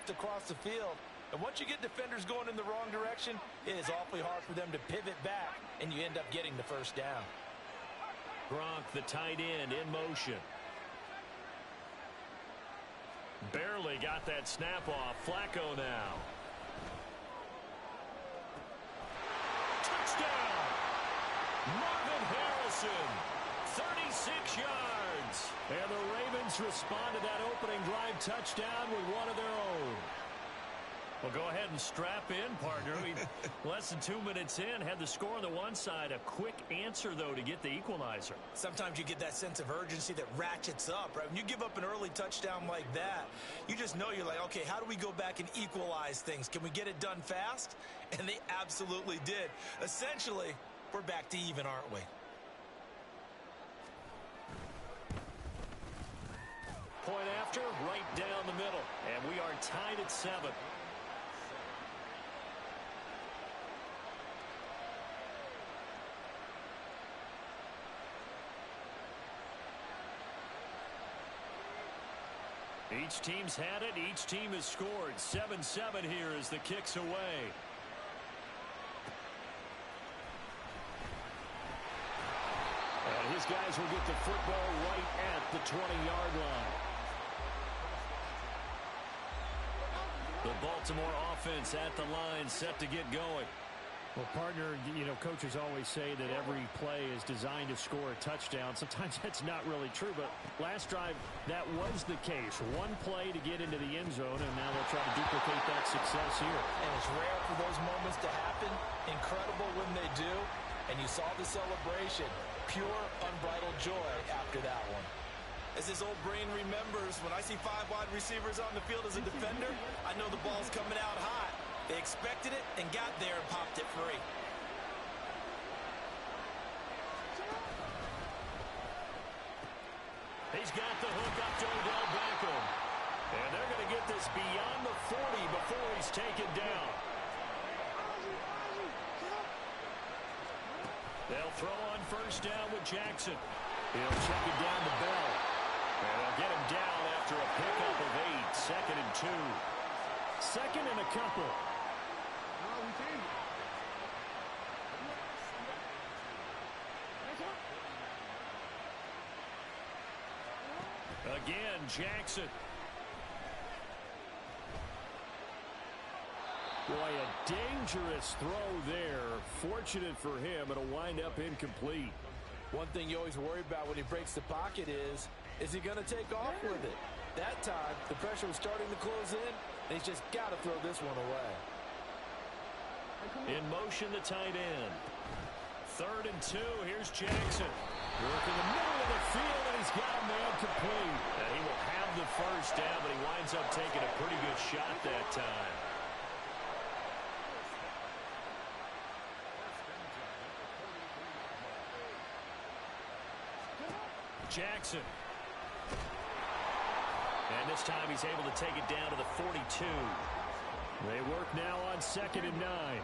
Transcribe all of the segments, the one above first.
looked across the field. And once you get defenders going in the wrong direction, it is awfully hard for them to pivot back, and you end up getting the first down. Gronk, the tight end, in motion. Barely got that snap off. Flacco now. Touchdown! Marvin Harrison, 36 yards. And the Ravens respond to that opening drive touchdown with one of their own. Well, go ahead and strap in, partner. Less than 2 minutes in, had the score on the one side. A quick answer, though, to get the equalizer. Sometimes you get that sense of urgency that ratchets up, right? When you give up an early touchdown like that, you just know you're like, okay, how do we go back and equalize things? Can we get it done fast? And they absolutely did. Essentially, we're back to even, aren't we? Point after, right down the middle. And we are tied at 7. Each team's had it. Each team has scored. 7-7 here as the kick's away. And his guys will get the football right at the 20-yard line. The Baltimore offense at the line, set to get going. Well, partner, you know, coaches always say that every play is designed to score a touchdown. Sometimes that's not really true, but last drive, that was the case. One play to get into the end zone, and now they'll try to duplicate that success here. And it's rare for those moments to happen. Incredible when they do. And you saw the celebration. Pure, unbridled joy after that one. As his old brain remembers, when I see 5 wide receivers on the field as a defender, I know the ball's coming out hot. They expected it and got there and popped it free. He's got the hook up to Odell Beckham. And they're going to get this beyond the 40 before he's taken down. They'll throw on first down with Jackson. He'll check it down to Bell. And they'll get him down after a pickup of 8. 2nd and 2. Second and a couple. Again, Jackson. Boy, a dangerous throw there. Fortunate for him, it'll wind up incomplete. One thing you always worry about when he breaks the pocket is he going to take off with it? That time, the pressure was starting to close in, and he's just got to throw this one away. In motion, the tight end. 3rd and 2, here's Jackson. Working the middle of the field, and he's got a man complete. And he will have the first down, but he winds up taking a pretty good shot that time. Jackson. And this time he's able to take it down to the 42. They work now on 2nd and 9.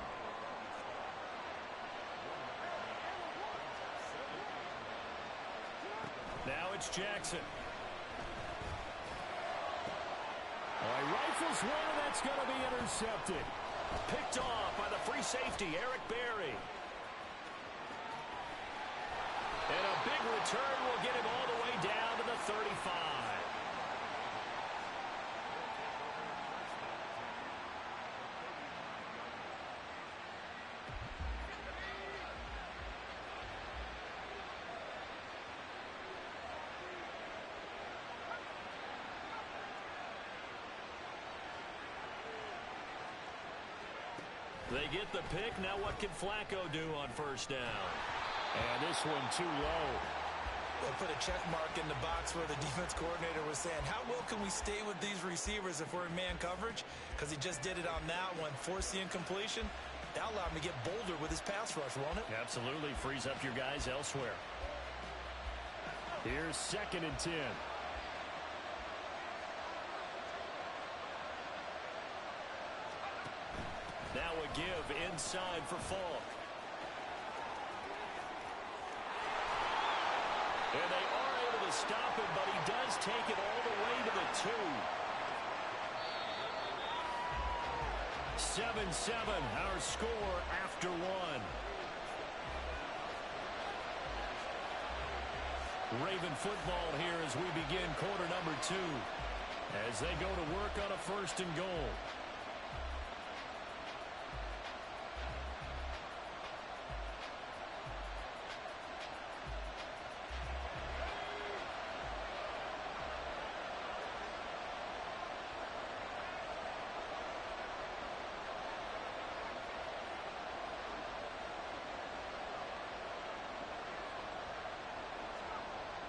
Now it's Jackson. He rifles one, and that's going to be intercepted. Picked off by the free safety, Eric Berry. And a big return will get him all the way down to the 35. They get the pick. Now what can Flacco do on first down? And this one too low. They'll put a check mark in the box where the defense coordinator was saying, how well can we stay with these receivers if we're in man coverage? Because he just did it on that one. Force the incompletion. That'll allow him to get bolder with his pass rush, won't it? Absolutely. Frees up your guys elsewhere. Here's 2nd and 10. Now a give inside for Falk. And they are able to stop him, but he does take it all the way to the 2. 7-7, our score after one. Raven football here as we begin quarter number 2. As they go to work on a 1st and goal.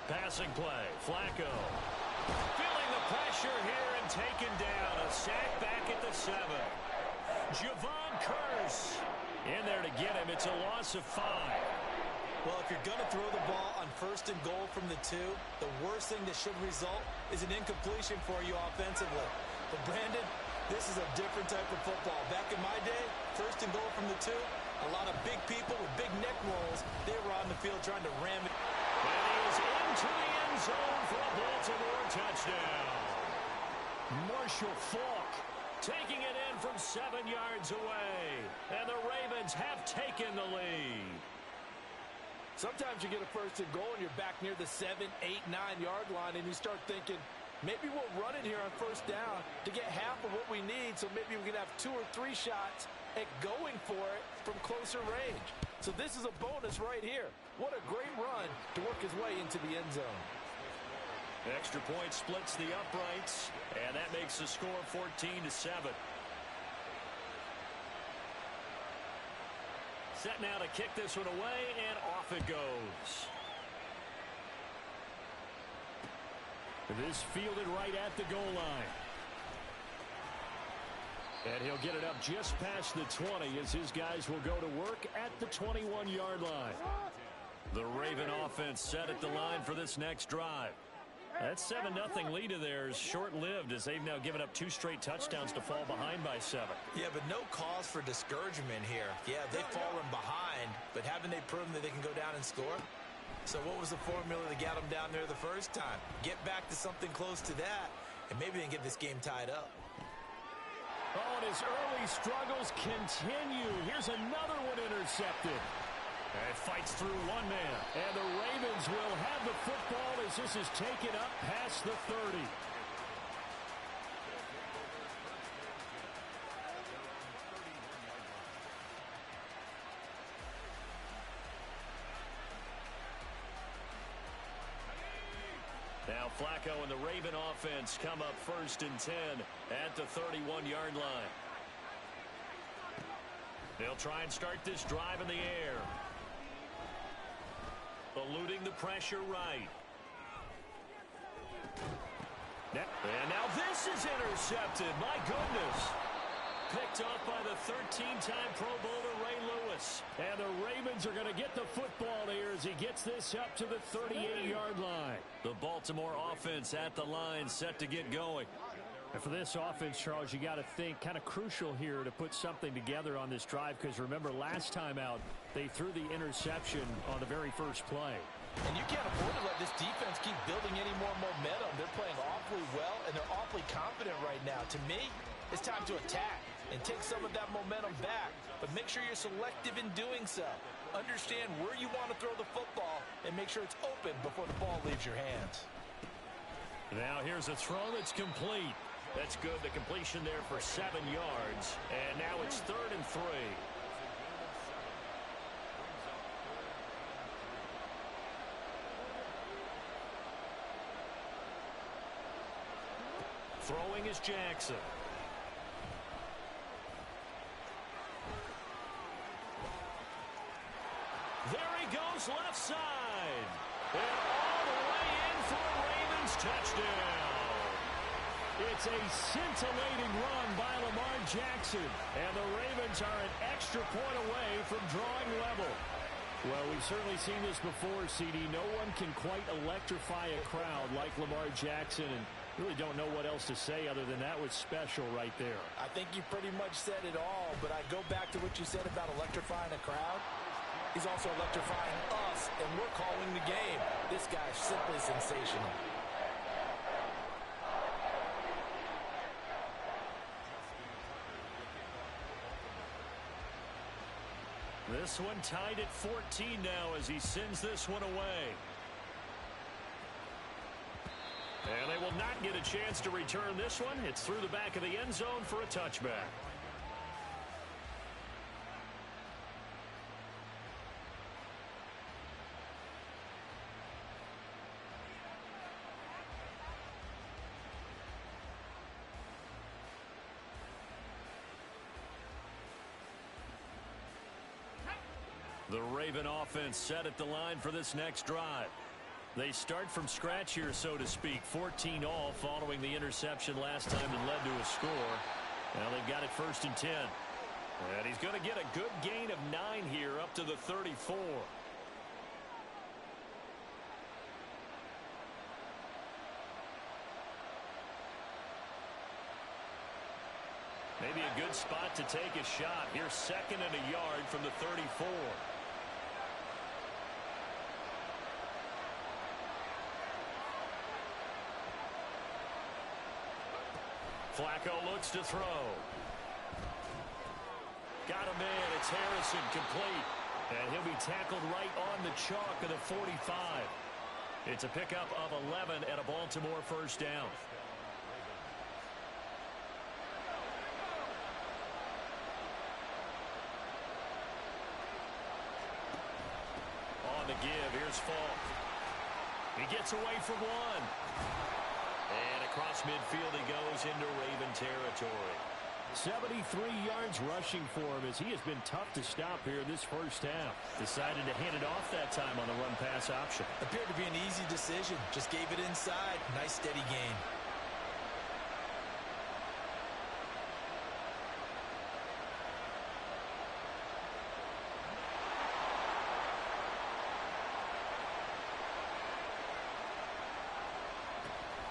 Passing play, Flacco. Feeling the pressure here and taken down. A sack back at the 7. Javon Curse in there to get him. It's a loss of 5. Well, if you're going to throw the ball on 1st and goal from the 2, the worst thing that should result is an incompletion for you offensively. But, Brandon, this is a different type of football. Back in my day, 1st and goal from the 2, a lot of big people with big neck rolls, they were on the field trying to ram it. And he is into the end zone for a Baltimore touchdown. Marshall Faulk taking it in from 7 yards away. And the Ravens have taken the lead. Sometimes you get a 1st and goal and you're back near the 7, 8, 9-yard line and you start thinking, maybe we'll run it here on 1st down to get half of what we need, so maybe we can have 2 or 3 shots at going for it from closer range. So this is a bonus right here. What a great run to work his way into the end zone. Extra point splits the uprights, and that makes the score 14-7. Set now to kick this one away, and off it goes. This fielded right at the goal line. And he'll get it up just past the 20 as his guys will go to work at the 21-yard line. The Raven offense set at the line for this next drive. That 7-0 lead of theirs short-lived as they've now given up 2 straight touchdowns to fall behind by 7. Yeah, but no cause for discouragement here. Yeah, they've fallen behind, but haven't they proven that they can go down and score? So what was the formula that got them down there the first time? Get back to something close to that, and maybe they can get this game tied up. Oh, and his early struggles continue. Here's another one intercepted. And fights through one man. And the Ravens will have the football as this is taken up past the 30. Now Flacco and the Raven offense come up 1st and 10 at the 31-yard line. They'll try and start this drive in the air. Eluding the pressure right. And now this is intercepted. My goodness. Picked off by the 13-time Pro Bowler Ray Lewis. And the Ravens are going to get the football here as he gets this up to the 38-yard line. The Baltimore offense at the line set to get going. And for this offense, Charles, you got to think kind of crucial here to put something together on this drive, because remember last time out they threw the interception on the very first play. And you can't afford to let this defense keep building any more momentum. They're playing awfully well and they're awfully confident right now. To me, it's time to attack and take some of that momentum back, but make sure you're selective in doing so. Understand where you want to throw the football and make sure it's open before the ball leaves your hands. Now here's a throw that's complete. That's good. The completion there for 7 yards. And now it's 3rd and 3. Throwing is Jackson. There he goes left side. And all the way in for a Ravens touchdown. It's a scintillating run by Lamar Jackson. And the Ravens are an extra point away from drawing level. Well, we've certainly seen this before, CD. No one can quite electrify a crowd like Lamar Jackson, and really don't know what else to say other than that was special right there. I think you pretty much said it all, but I go back to what you said about electrifying a crowd. He's also electrifying us, and we're calling the game. This guy's simply sensational. This one tied at 14 now as he sends this one away. And they will not get a chance to return this one. It's through the back of the end zone for a touchback. The Raven offense set at the line for this next drive. They start from scratch here, so to speak. 14 all following the interception last time that led to a score. Now they've got it 1st and 10. And he's going to get a good gain of 9 here up to the 34. Maybe a good spot to take a shot. Here's 2nd and a yard from the 34. Flacco looks to throw. Got him in. It's Harrison complete. And he'll be tackled right on the chalk of the 45. It's a pickup of 11 and a Baltimore 1st down. On the give, here's Falk. He gets away from one. And across midfield he goes into Raven territory. 73 yards rushing for him as he has been tough to stop here this 1st half. Decided to hand it off that time on the run-pass option. Appeared to be an easy decision. Just gave it inside. Nice steady gain.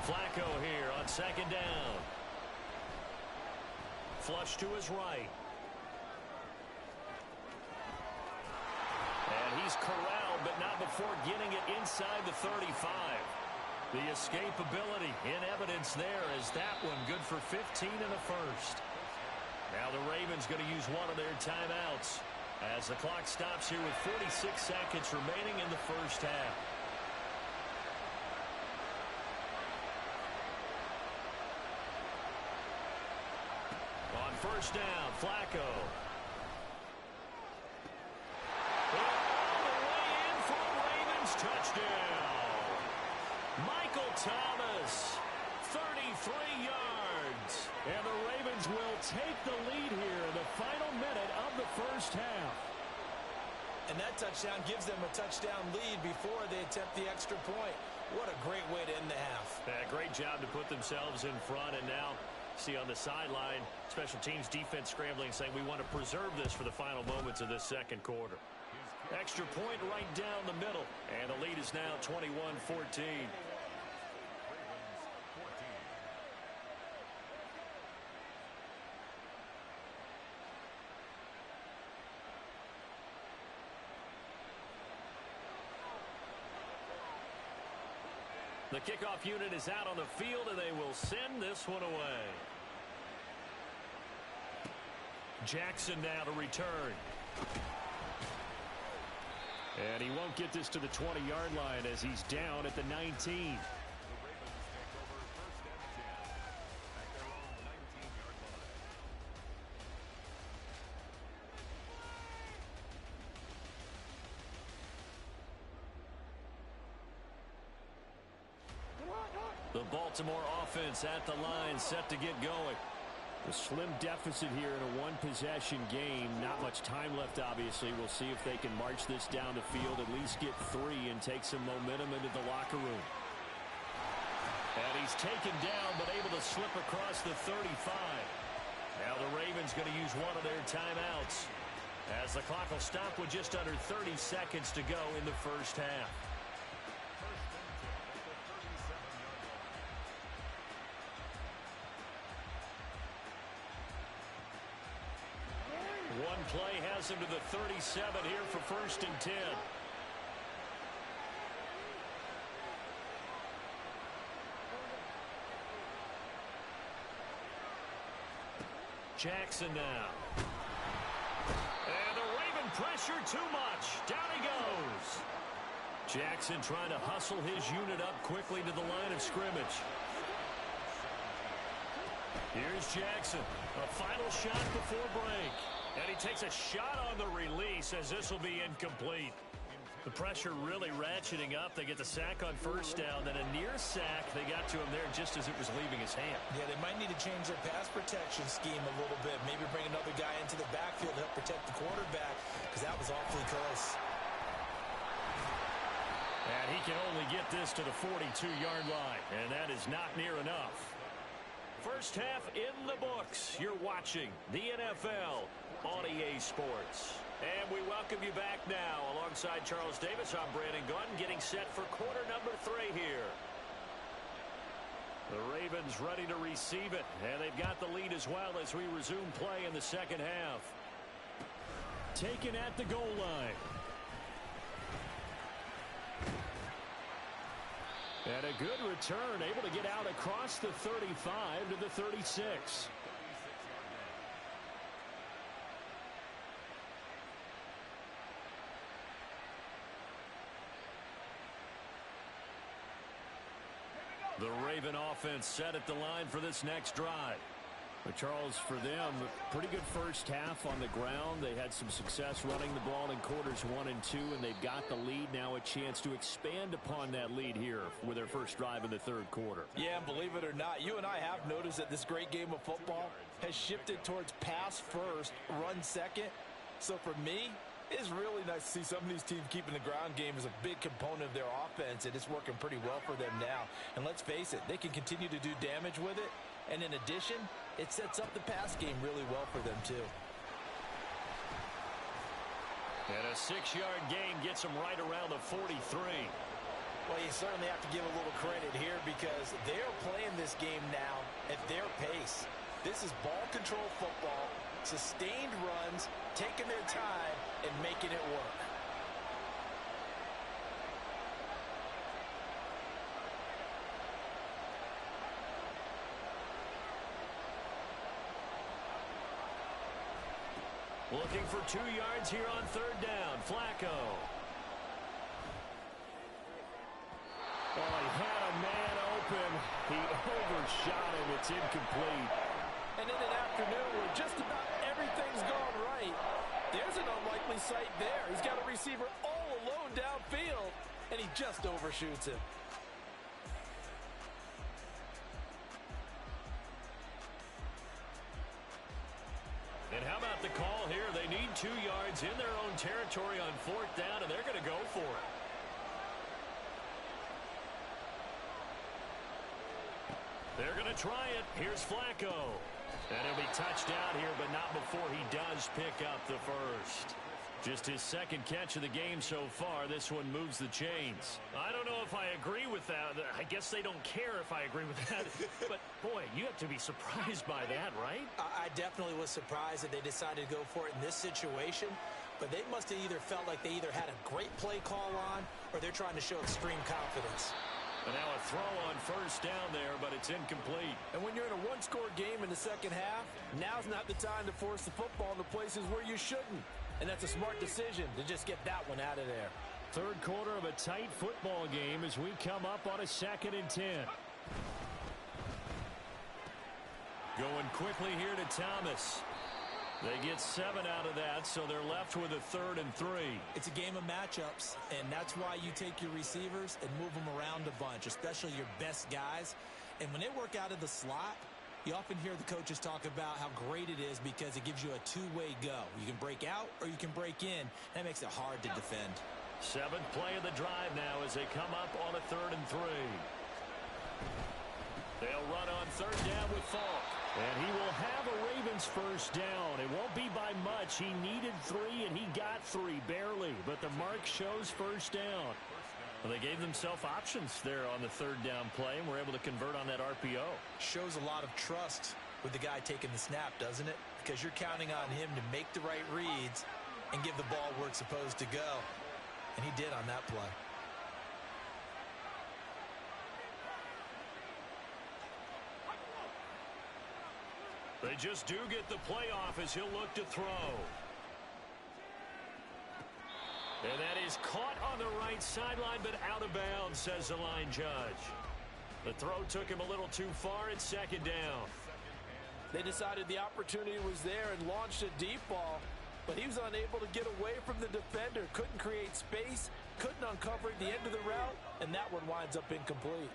Flacco here on 2nd down. Flush to his right. And he's corralled, but not before getting it inside the 35. The escapability in evidence there as that one good for 15 and a 1st. Now the Ravens going to use one of their timeouts as the clock stops here with 46 seconds remaining in the 1st half. On 1st down, Flacco. And all the way in for a Ravens touchdown. Michael Thomas, 33 yards. And the Ravens will take the lead here in the final minute of the 1st half. And that touchdown gives them a touchdown lead before they attempt the extra point. What a great way to end the half. Great job to put themselves in front, and now see on the sideline, special teams defense scrambling, saying we want to preserve this for the final moments of this 2nd quarter. Extra point right down the middle, and the lead is now 21-14. The kickoff unit is out on the field, and they will send this one away. Jackson now to return. And he won't get this to the 20-yard line as he's down at the 19. The Baltimore offense at the line, set to get going. A slim deficit here in a one-possession game. Not much time left, obviously. We'll see if they can march this down the field, at least get 3, and take some momentum into the locker room. And he's taken down, but able to slip across the 35. Now the Ravens going to use one of their timeouts, as the clock will stop with just under 30 seconds to go in the 1st half. One play has him to the 37 here for 1st and 10. Jackson now. And the Raven pressure too much. Down he goes. Jackson trying to hustle his unit up quickly to the line of scrimmage. Here's Jackson. A final shot before break. And he takes a shot on the release as this will be incomplete. The pressure really ratcheting up. They get the sack on first down. Then a near sack. They got to him there just as it was leaving his hand. Yeah, they might need to change their pass protection scheme a little bit. Maybe bring another guy into the backfield to help protect the quarterback, because that was awfully close. And he can only get this to the 42-yard line. And that is not near enough. First half in the books. You're watching the NFL on EA Sports. And we welcome you back now. Alongside Charles Davis, I'm Brandon Gunn, getting set for quarter number 3 here. The Ravens ready to receive it, and they've got the lead as well as we resume play in the second half. Taken at the goal line. And a good return, able to get out across the 35 to the 36. The Raven offense set at the line for this next drive. But Charles, for them, pretty good first half on the ground. They had some success running the ball in quarters 1 and 2, and they've got the lead now, a chance to expand upon that lead here with their first drive in the third quarter. Yeah, and believe it or not, you and I have noticed that this great game of football has shifted towards pass first, run second. So for me, it's really nice to see some of these teams keeping the ground game as a big component of their offense, and it's working pretty well for them now. And let's face it, they can continue to do damage with it. And in addition, it sets up the pass game really well for them, too. And a 6-yard gain gets them right around the 43. Well, you certainly have to give a little credit here because they're playing this game now at their pace. This is ball control football, sustained runs, taking their time, and making it work. Looking for 2 yards here on third down. Flacco. Oh, he had a man open. He overshot him. It's incomplete. And in an afternoon where just about everything's gone right, there's an unlikely sight there. He's got a receiver all alone downfield, and he just overshoots him. And how about the call here? They need 2 yards in their own territory on fourth down, and they're going to go for it. They're going to try it. Here's Flacco. And he'll be touched out here, but not before he does pick up the first. Just his second catch of the game so far. This one moves the chains. I don't know if I agree with that. I guess they don't care if I agree with that. But, boy, you have to be surprised by that, right? I definitely was surprised that they decided to go for it in this situation. But they must have either felt like they either had a great play call on or they're trying to show extreme confidence. And now a throw on first down there, but it's incomplete. And when you're in a one-score game in the second half, now's not the time to force the football in the places where you shouldn't. And that's a smart decision to just get that one out of there. Third quarter of a tight football game as we come up on a 2nd and 10. Going quickly here to Thomas. They get 7 out of that, so they're left with a 3rd and 3. It's a game of matchups, and that's why you take your receivers and move them around a bunch, especially your best guys. And when they work out of the slot, you often hear the coaches talk about how great it is because it gives you a two-way go. You can break out or you can break in. That makes it hard to defend. 7th play of the drive now as they come up on a 3rd and 3. They'll run on 3rd down with Falk. And he will have a Ravens first down. It won't be by much. He needed 3, and he got 3, barely. But the mark shows first down. Well, they gave themselves options there on the 3rd down play, and were able to convert on that RPO. Shows a lot of trust with the guy taking the snap, doesn't it? Because you're counting on him to make the right reads and give the ball where it's supposed to go. And he did on that play. They just do get the playoff as he'll look to throw. And that is caught on the right sideline, but out of bounds, says the line judge. The throw took him a little too far. It's second down. They decided the opportunity was there and launched a deep ball, but he was unable to get away from the defender. Couldn't create space, couldn't uncover the end of the route, and that one winds up incomplete.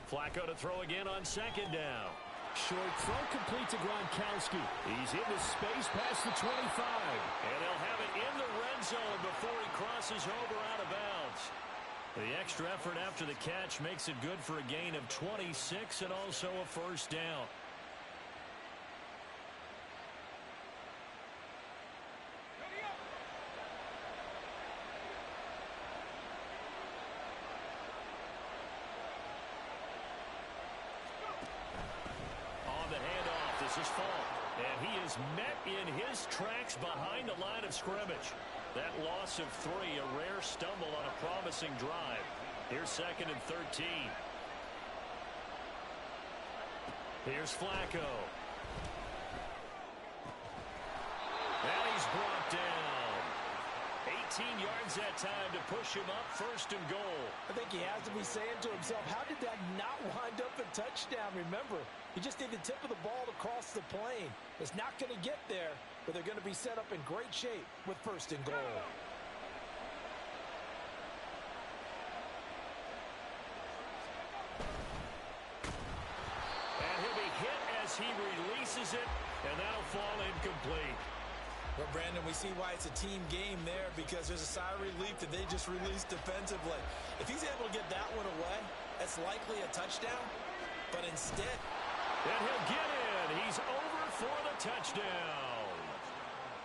Flacco to throw again on second down. Short throw complete to Gronkowski. He's into space past the 25. And they'll have it in the red zone before he crosses over out of bounds. The extra effort after the catch makes it good for a gain of 26 and also a first down. His fault, and he is met in his tracks behind the line of scrimmage. That loss of 3, a rare stumble on a promising drive. Here's second and 13. Here's Flacco. And he's brought down. 18 yards that time to push him up, first and goal. I think he has to be saying to himself, how did that not wind up a touchdown? Remember, you just need the tip of the ball to cross the plane. It's not going to get there, but they're going to be set up in great shape with first and goal. And he'll be hit as he releases it, and that'll fall incomplete. Well, Brandon, we see why it's a team game there, because there's a sigh of relief that they just released defensively. If he's able to get that one away, that's likely a touchdown. But instead... And he'll get in. He's over for the touchdown.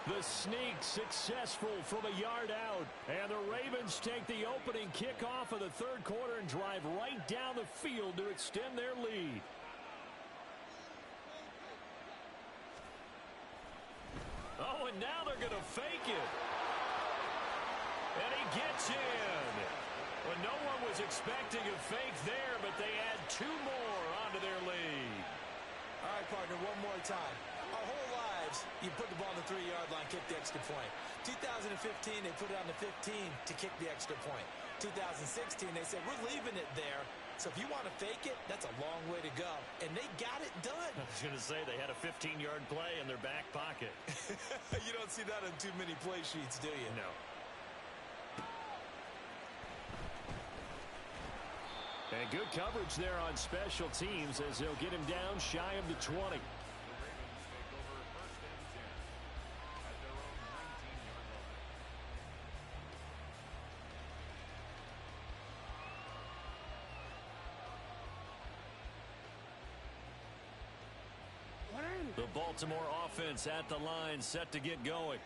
The sneak successful from a yard out. And the Ravens take the opening kickoff of the third quarter and drive right down the field to extend their lead. Oh, and now they're going to fake it. And he gets in. Well, no one was expecting a fake there, but they add 2 more onto their lead. All right, partner, one more time. Our whole lives, you put the ball on the 3-yard line, kick the extra point. 2015, they put it on the 15 to kick the extra point. 2016, they said, we're leaving it there. So if you want to fake it, that's a long way to go. And they got it done. I was going to say they had a 15-yard play in their back pocket. You don't see that on too many play sheets, do you? No. And good coverage there on special teams as they'll get him down shy of the 20. The Baltimore offense at the line, set to get going.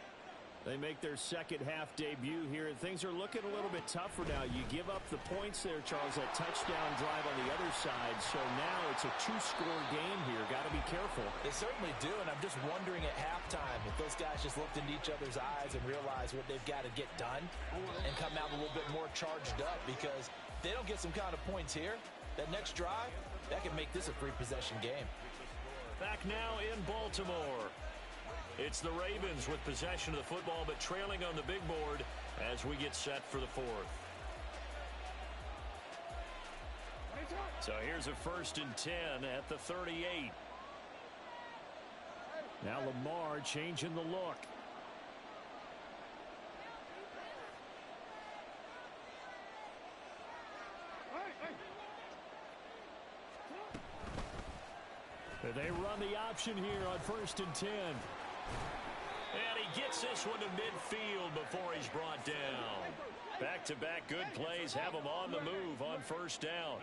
They make their second half debut here, and things are looking a little bit tougher now. You give up the points there, Charles, that touchdown drive on the other side. So now it's a 2-score game here. Got to be careful. They certainly do, and I'm just wondering at halftime if those guys just looked into each other's eyes and realized what they've got to get done and come out a little bit more charged up, because if they don't get some kind of points here, that next drive, that can make this a 3-possession game. Back now in Baltimore. It's the Ravens with possession of the football, but trailing on the big board as we get set for the fourth. So here's a first and 10 at the 38. Now Lamar changing the look. They run the option here on first and 10. And he gets this one to midfield before he's brought down. Back-to-back good plays have him on the move on first down.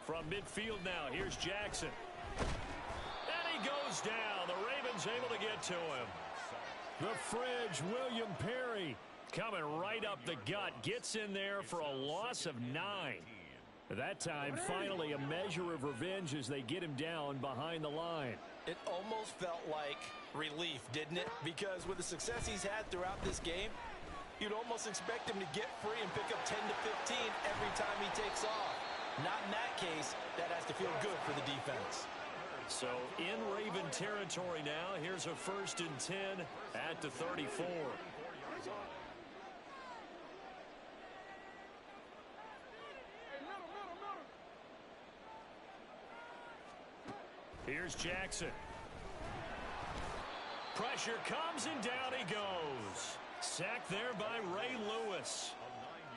From midfield now, here's Jackson. And he goes down. The Ravens able to get to him. The Fridge, William Perry. Coming right up the gut. Gets in there for a loss of 9. That time, finally, a measure of revenge as they get him down behind the line. It almost felt like relief, didn't it? Because with the success he's had throughout this game, you'd almost expect him to get free and pick up 10 to 15 every time he takes off. Not in that case. That has to feel good for the defense. So in Raven territory now, here's a 1st and 10 at the 34. Here's Jackson. Pressure comes and down he goes. Sacked there by Ray Lewis.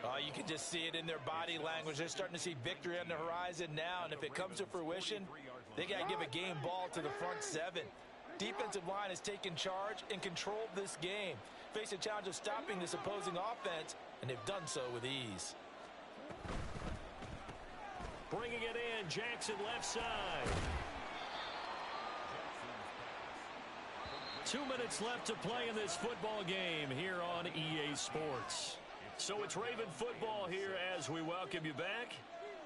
Oh, you can just see it in their body language. They're starting to see victory on the horizon now, and if it comes to fruition, they got to give a game ball to the front 7. Defensive line has taken charge and controlled this game. Face a challenge of stopping this opposing offense, and they've done so with ease. Bringing it in, Jackson left side. 2 minutes left to play in this football game here on EA Sports. So it's Raven football here as we welcome you back.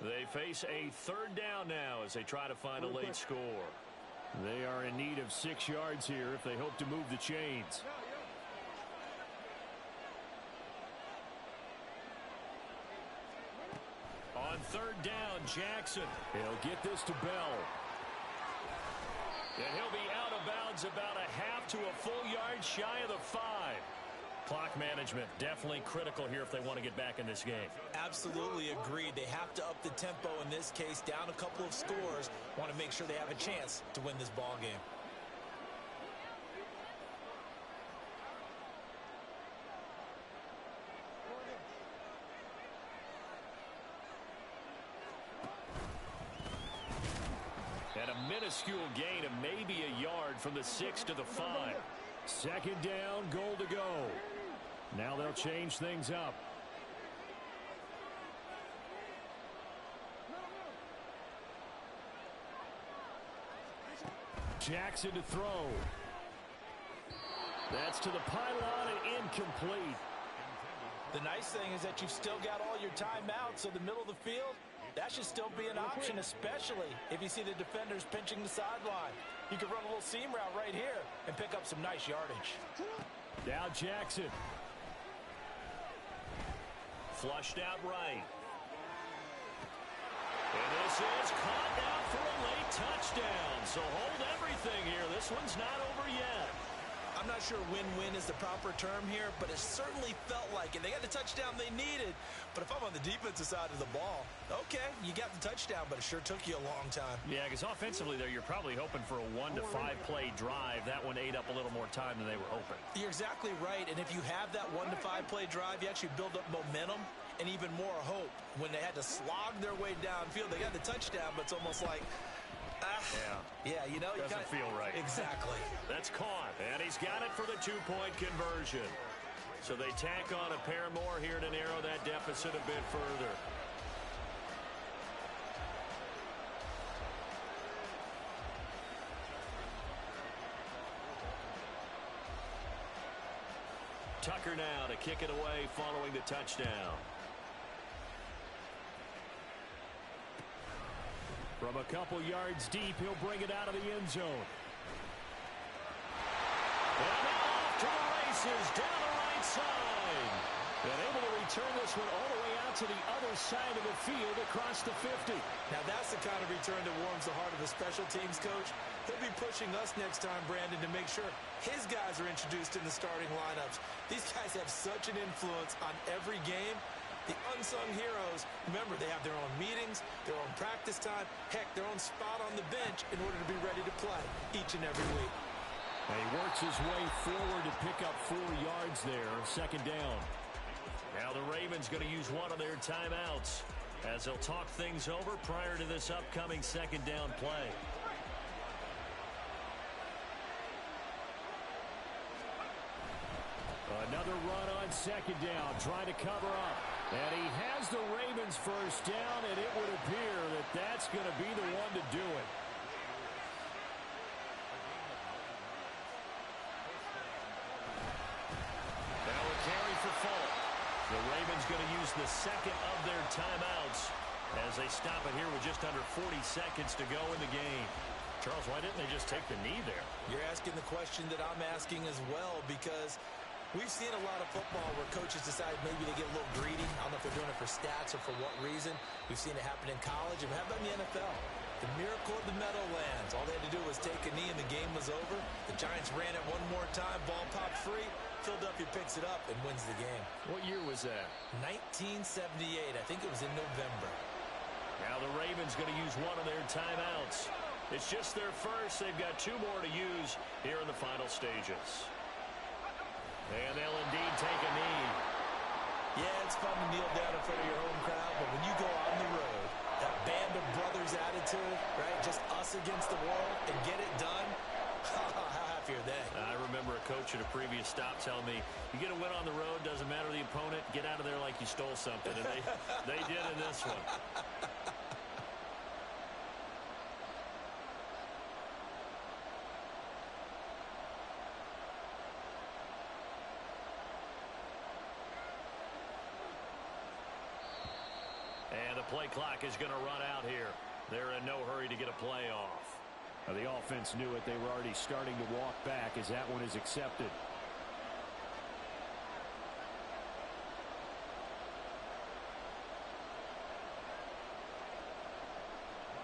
They face a 3rd down now as they try to find a late score. They are in need of 6 yards here if they hope to move the chains. On 3rd down, Jackson. He'll get this to Bell. And he'll be out of bounds about a half to a full yard shy of the 5. Clock management definitely critical here if they want to get back in this game. Absolutely agreed. They have to up the tempo in this case, down a couple of scores. Want to make sure they have a chance to win this ball game. And a minuscule gain of maybe a yard from the 6 to the 5. 2nd down, goal to go. Now they'll change things up. Jackson to throw. That's to the pylon and incomplete. The nice thing is that you've still got all your timeouts, so the middle of the field, that should still be an option, especially if you see the defenders pinching the sideline. You can run a little seam route right here and pick up some nice yardage. Now Jackson. Flushed out right. And this is caught now for a late touchdown. So hold everything here. This one's not over yet. I'm not sure win-win is the proper term here, but it certainly felt like it. They got the touchdown they needed, but if I'm on the defensive side of the ball, okay, you got the touchdown, but it sure took you a long time. Yeah, because offensively there, you're probably hoping for a 1 to 5 play drive. That one ate up a little more time than they were hoping. You're exactly right, and if you have that 1 to 5 play drive, you actually build up momentum and even more hope. When they had to slog their way downfield, they got the touchdown, but it's almost like, yeah, you know, doesn't feel right. Exactly. That's caught, and he's got it for the 2-point conversion. So they tack on a pair more here to narrow that deficit a bit further. Tucker now to kick it away following the touchdown. From a couple yards deep, he'll bring it out of the end zone. And now off to the races down the right side. And able to return this one all the way out to the other side of the field across the 50. Now that's the kind of return that warms the heart of a special teams coach. He'll be pushing us next time, Brandon, to make sure his guys are introduced in the starting lineups. These guys have such an influence on every game. The unsung heroes, remember, they have their own meetings, their own practice time, heck, their own spot on the bench in order to be ready to play each and every week. And he works his way forward to pick up 4 yards there, 2nd down. Now the Ravens going to use one of their timeouts as they'll talk things over prior to this upcoming 2nd down play. Another run on 2nd down, trying to cover up. And he has the Ravens first down, and it would appear that that's going to be the one to do it. Now a carry for Falk. The Ravens going to use the 2nd of their timeouts as they stop it here with just under 40 seconds to go in the game. Charles, why didn't they just take the knee there? You're asking the question that I'm asking as well, because we've seen a lot of football where coaches decide maybe to get a little greedy. I don't know if they're doing it for stats or for what reason. We've seen it happen in college, and how about in the NFL? The miracle of the Meadowlands. All they had to do was take a knee, and the game was over. The Giants ran it one more time. Ball popped free. Philadelphia picks it up and wins the game. What year was that? 1978. I think it was in November. Now the Ravens going to use one of their timeouts. It's just their first. They've got 2 more to use here in the final stages. And they'll indeed take a knee. Yeah, it's fun to kneel down in front of your home crowd, but when you go out on the road, that band of brothers attitude, right, just us against the world, and get it done, how happy are they? I remember a coach at a previous stop telling me, you get a win on the road, doesn't matter the opponent, get out of there like you stole something. And they did in this one. And the play clock is going to run out here. They're in no hurry to get a play off. Now, the offense knew it. They were already starting to walk back as that one is accepted.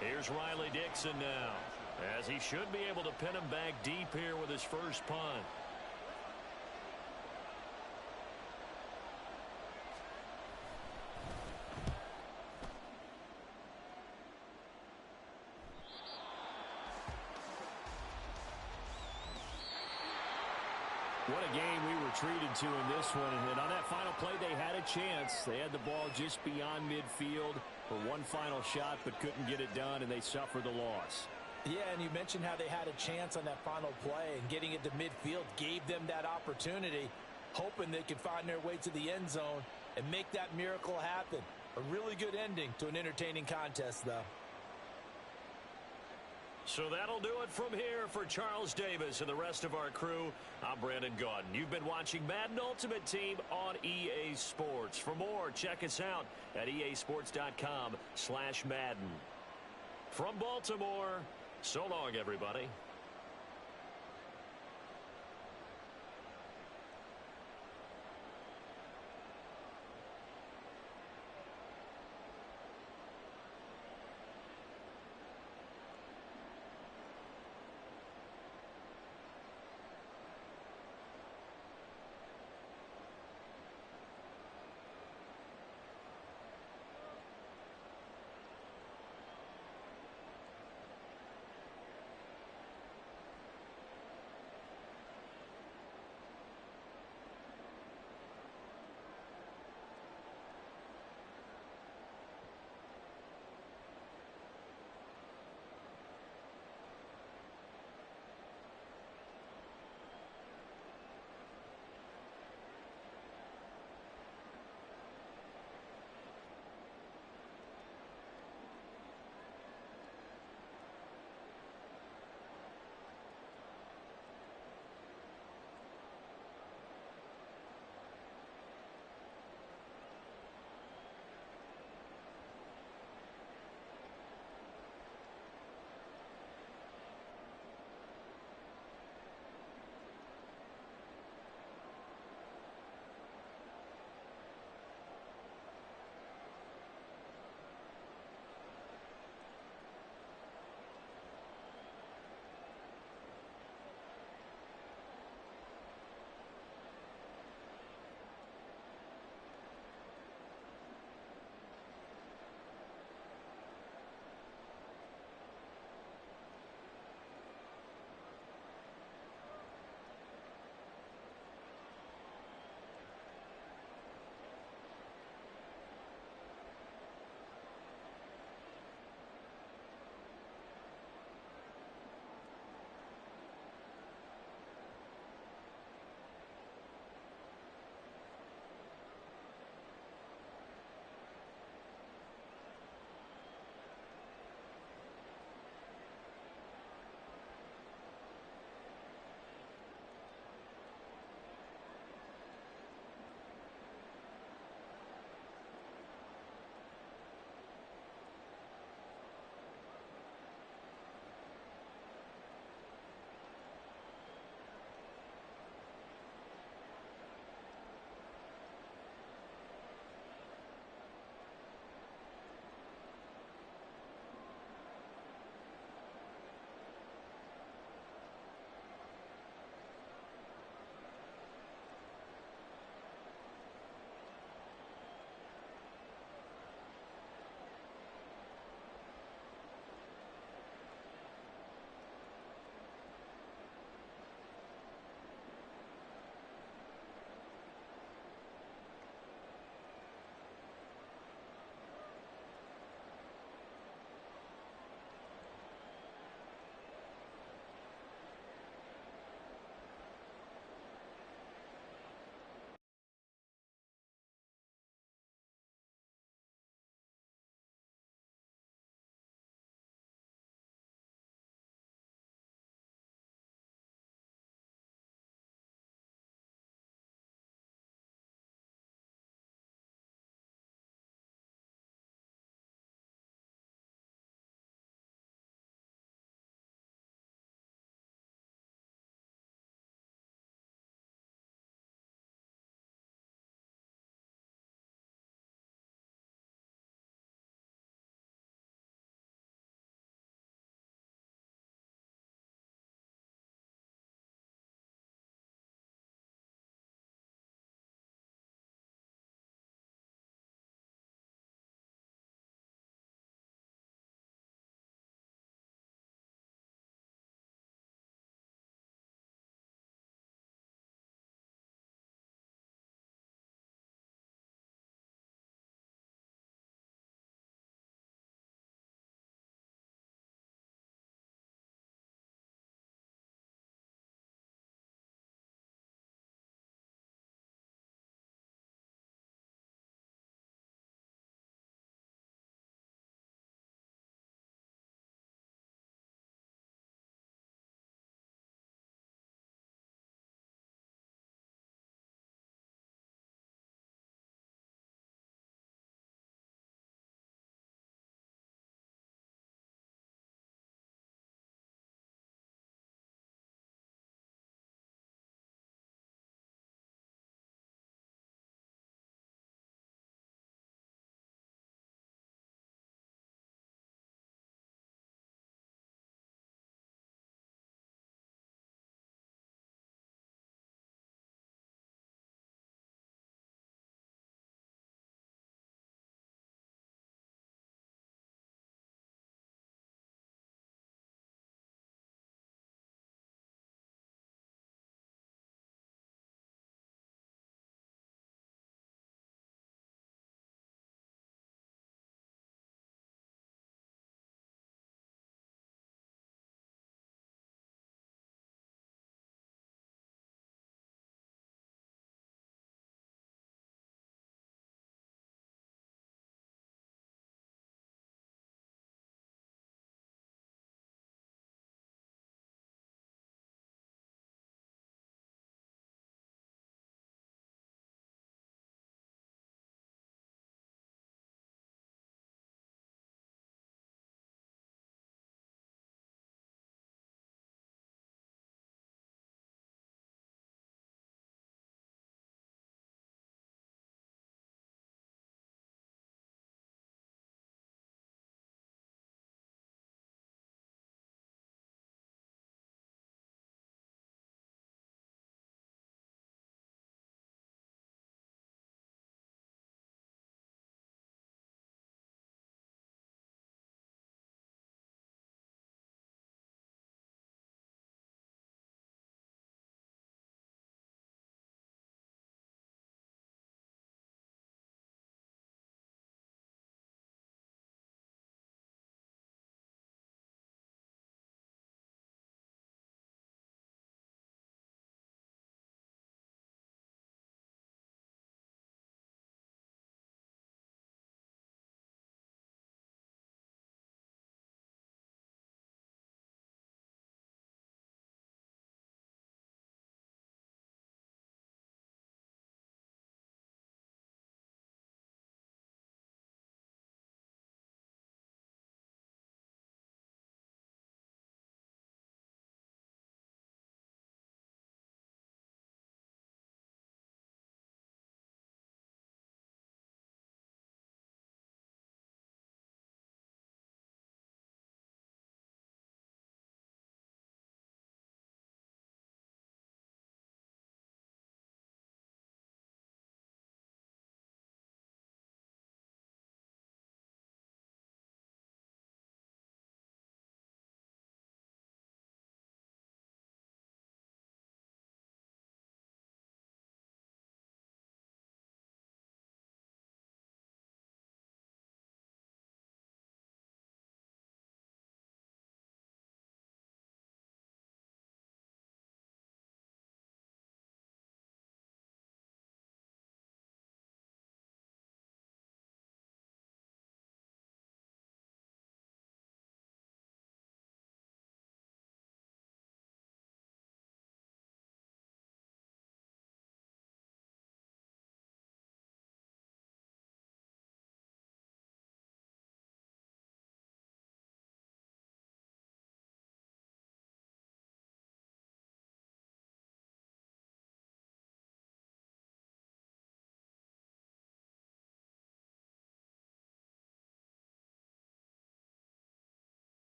Here's Riley Dixon now, as he should be able to pin him back deep here with his first punt. What a game we were treated to in this one. And on that final play, they had a chance. They had the ball just beyond midfield for one final shot, but couldn't get it done, and they suffered the loss. Yeah, and you mentioned how they had a chance on that final play, and getting it to midfield gave them that opportunity, hoping they could find their way to the end zone and make that miracle happen. A really good ending to an entertaining contest, though. So that'll do it from here for Charles Davis and the rest of our crew. I'm Brandon Gaudin. You've been watching Madden Ultimate Team on EA Sports. For more, check us out at easports.com/Madden. From Baltimore, so long, everybody.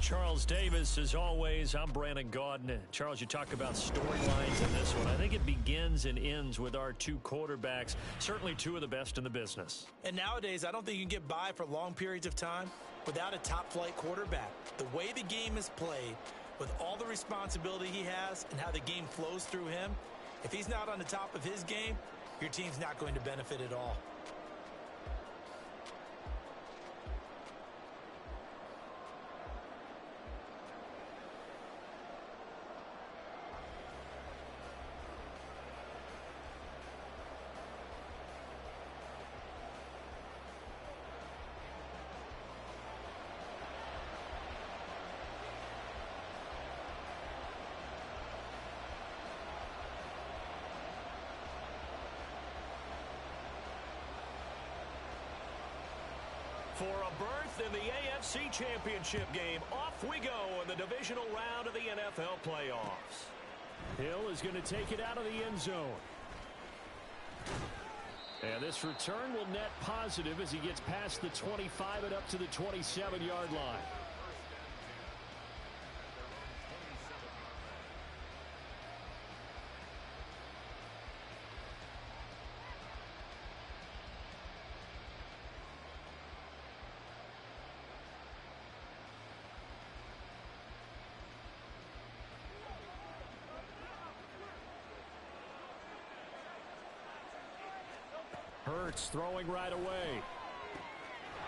Charles Davis, as always, I'm Brandon Gaudin. Charles, you talk about storylines in this one. I think it begins and ends with our two quarterbacks, certainly two of the best in the business. And nowadays, I don't think you can get by for long periods of time without a top-flight quarterback. The way the game is played, with all the responsibility he has and how the game flows through him, if he's not on the top of his game, your team's not going to benefit at all. For a berth in the AFC Championship game, off we go in the divisional round of the NFL playoffs. Hill is going to take it out of the end zone. And this return will net positive as he gets past the 25 and up to the 27-yard line. Hurts throwing right away.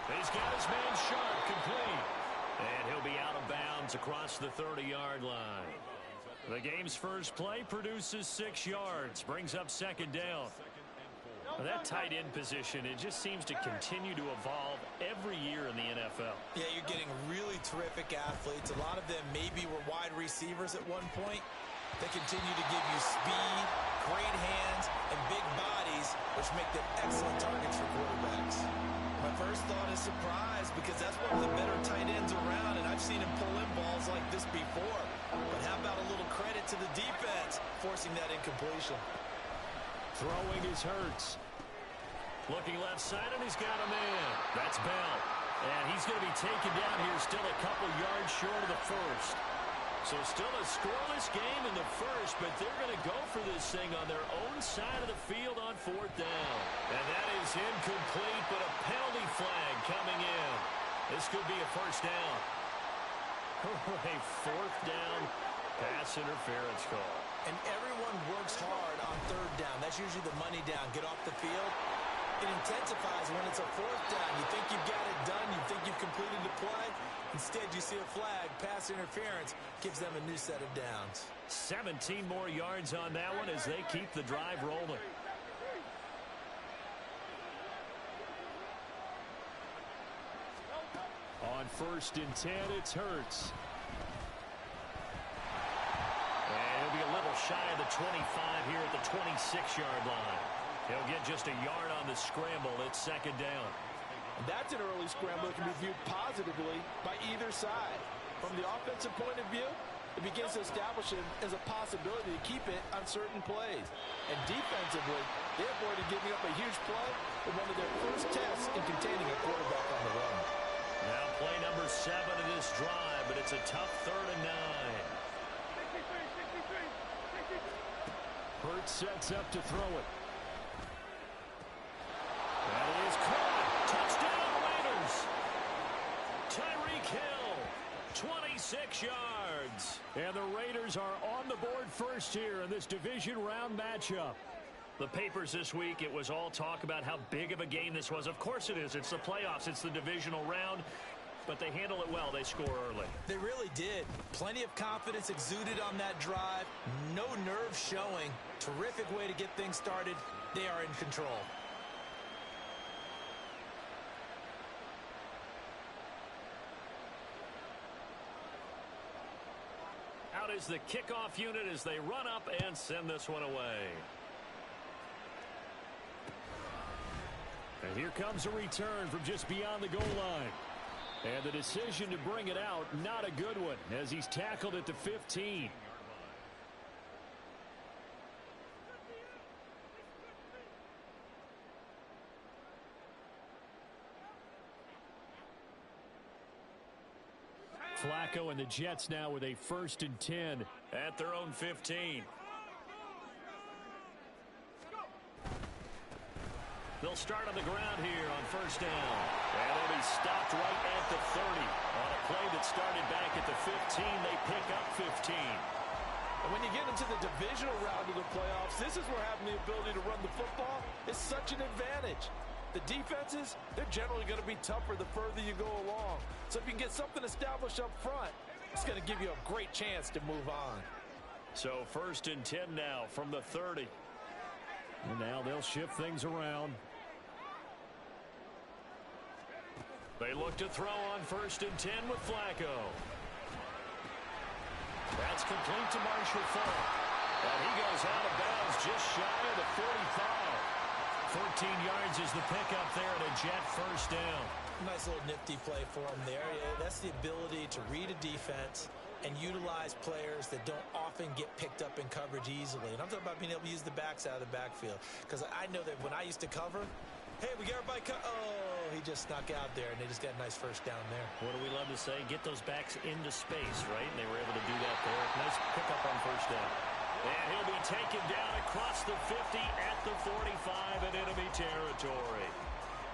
He's got his man Sharp complete. And he'll be out of bounds across the 30-yard line. The game's first play produces 6 yards, brings up second down. Well, that tight end position, it just seems to continue to evolve every year in the NFL. Yeah, you're getting really terrific athletes. A lot of them maybe were wide receivers at one point. They continue to give you speed, great hands, and big bodies, which make them excellent targets for quarterbacks. My first thought is surprise, because that's one of the better tight ends around, and I've seen him pull in balls like this before. But how about a little credit to the defense forcing that incompletion? Throwing is Hurts. Looking left side, and he's got a man. That's Bell. And he's going to be taken down here still a couple yards short of the first. So still a scoreless game in the first, but they're going to go for this thing on their own side of the field on fourth down. And that is incomplete, but a penalty flag coming in. This could be a first down. A fourth down pass interference call. And everyone works hard on third down. That's usually the money down. Get off the field. It intensifies when it's a fourth down. You think you've got it done. You think you've completed the play. Instead, you see a flag. Pass interference gives them a new set of downs. 17 more yards on that one as they keep the drive rolling. On 1st and 10, it's Hurts. And he'll be a little shy of the 25 here at the 26-yard line. He'll get just a yard on the scramble. It's second down. And that's an early scramble that can be viewed positively by either side. From the offensive point of view, it begins to establish it as a possibility to keep it on certain plays. And defensively, they avoided giving up a huge play in one of their first tests in containing a quarterback on the run. Now play number 7 of this drive, but it's a tough 3rd and 9. Hurts sets up to throw it. That is caught. Touchdown Raiders. Tyreek Hill, 26 yards. And the Raiders are on the board first here in this division round matchup. The papers this week, it was all talk about how big of a game this was. Of course it is. It's the playoffs. It's the divisional round. But they handle it well. They score early. They really did. Plenty of confidence exuded on that drive. No nerve showing. Terrific way to get things started. They are in control. Out is the kickoff unit as they run up and send this one away. And here comes a return from just beyond the goal line. And the decision to bring it out, not a good one, as he's tackled at the 15. Flacco and the Jets now with a 1st and 10 at their own 15. They'll start on the ground here on 1st down. And they'll be stopped right at the 30. On a play that started back at the 15, they pick up 15. And when you get into the divisional round of the playoffs, this is where having the ability to run the football is such an advantage. The defenses, they're generally going to be tougher the further you go along. So if you can get something established up front, it's going to give you a great chance to move on. So 1st and 10 now from the 30. And now they'll shift things around. They look to throw on 1st and 10 with Flacco. That's complete to Marshall Faulk. And he goes out of bounds just shy of the 45. 14 yards is the pickup there at a Jet 1st down. Nice little nifty play for him there. That's the ability to read a defense and utilize players that don't often get picked up in coverage easily. And I'm talking about being able to use the backs out of the backfield. Because I know that when I used to cover, hey, we got everybody oh, he just snuck out there, and they just got a nice 1st down there. What do we love to say? Get those backs into space, right? And they were able to do that there. Nice pickup on 1st down. And he'll be taken down across the 50 at the 45 in enemy territory.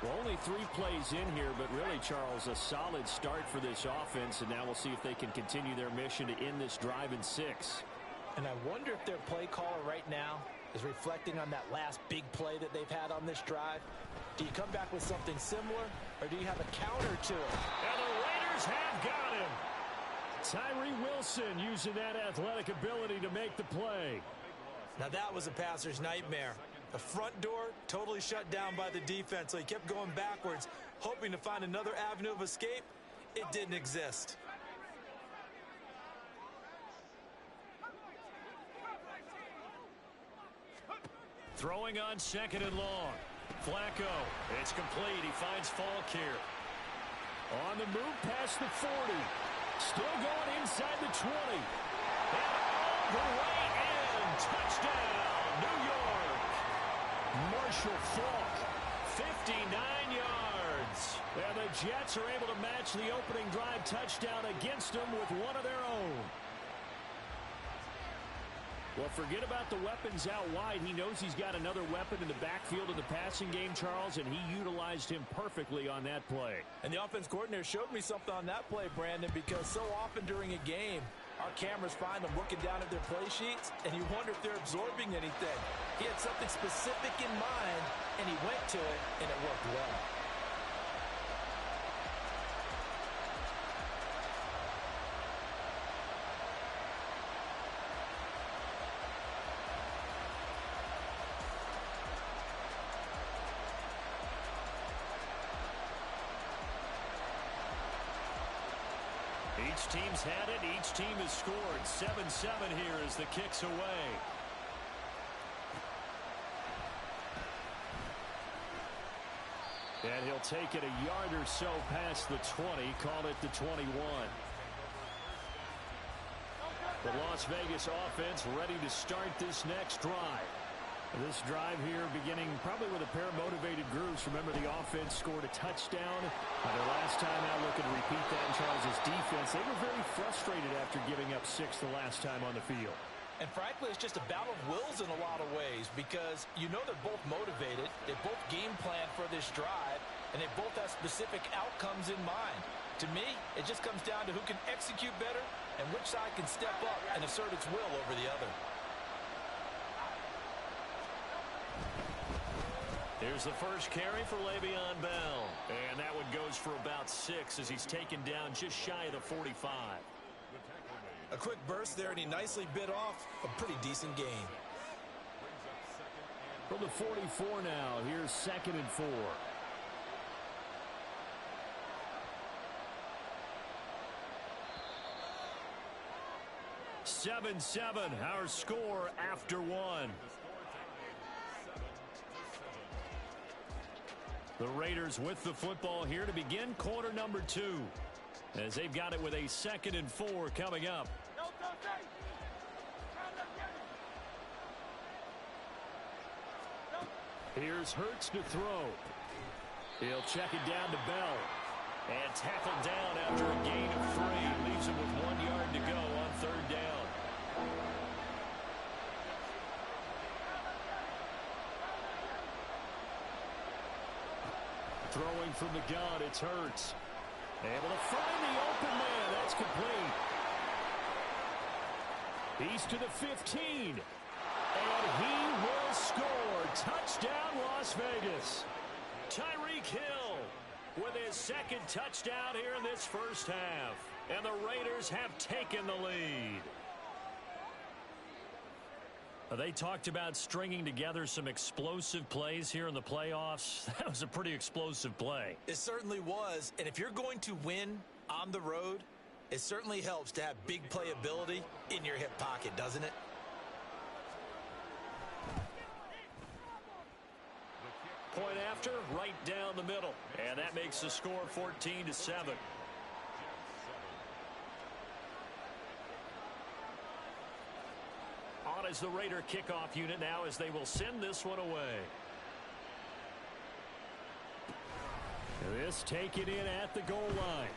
Well, only 3 plays in here, but really, Charles, a solid start for this offense, and now we'll see if they can continue their mission to end this drive in 6. And I wonder if their play caller right now is reflecting on that last big play that they've had on this drive. Do you come back with something similar, or do you have a counter to it? And the Raiders have got him. Tyree Wilson using that athletic ability to make the play. Now that was a passer's nightmare. The front door totally shut down by the defense, so he kept going backwards, hoping to find another avenue of escape. It didn't exist. Throwing on 2nd and long. Flacco, it's complete. He finds Faulk here. On the move past the 40. Still going inside the 20. And all the way in. Touchdown, New York. Marshall Faulk. 59 yards. And the Jets are able to match the opening drive touchdown against them with one of their own. Well, forget about the weapons out wide. He knows he's got another weapon in the backfield in the passing game, Charles, and he utilized him perfectly on that play. And the offense coordinator showed me something on that play, Brandon, because so often during a game, our cameras find them looking down at their play sheets, and you wonder if they're absorbing anything. He had something specific in mind, and he went to it, and it worked well. Each team's had it. Each team has scored. 7-7 here as the kick's away. And he'll take it a yard or so past the 20. Call it the 21. The Las Vegas offense ready to start this next drive. This drive here beginning probably with a pair of motivated groups. Remember, the offense scored a touchdown. Their last time out, looking to repeat that in Charles' defense. They were very frustrated after giving up 6 the last time on the field. And frankly, it's just a battle of wills in a lot of ways, because you know they're both motivated. They both game plan for this drive, and they both have specific outcomes in mind. To me, it just comes down to who can execute better and which side can step up and assert its will over the other. Here's the first carry for Le'Veon Bell. And that one goes for about 6 as he's taken down just shy of the 45. A quick burst there, and he nicely bit off a pretty decent gain. From the 44 now, here's 2nd and 4. "7-7", our score after 1. The Raiders with the football here to begin quarter number 2. As they've got it with a 2nd and 4 coming up. Here's Hurts to throw. He'll check it down to Bell. And tackled down after a gain of 3. Leaves Throwing from the gun, it's Hurts. Able to find the open man. That's complete. He's to the 15. And he will score. Touchdown, Las Vegas. Tyreek Hill with his second touchdown here in this first half. And the Raiders have taken the lead. They talked about stringing together some explosive plays here in the playoffs. That was a pretty explosive play. It certainly was. And if you're going to win on the road, it certainly helps to have big playability in your hip pocket, doesn't it? Point after, right down the middle. And that makes the score 14-7. On is the Raider kickoff unit now as they will send this one away. This taken in at the goal line.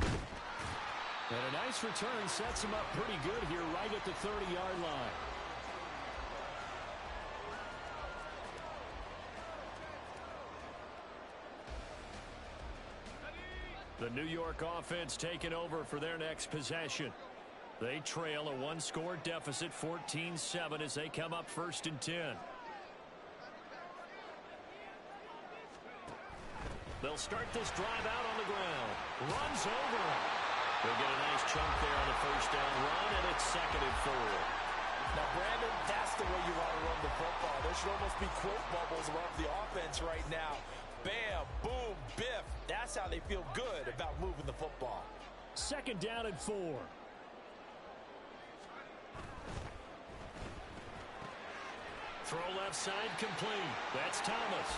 And a nice return sets him up pretty good here right at the 30-yard line. The New York offense taking over for their next possession. They trail a one-score deficit, 14-7, as they come up 1st and 10. They'll start this drive out on the ground. Runs over him. They'll get a nice chunk there on the first down run, and it's 2nd and 4. Now, Brandon, that's the way you want to run the football. There should almost be quote bubbles around the offense right now. Bam, boom, biff. That's how they feel good about moving the football. 2nd down and 4. Throw left side complete. That's Thomas.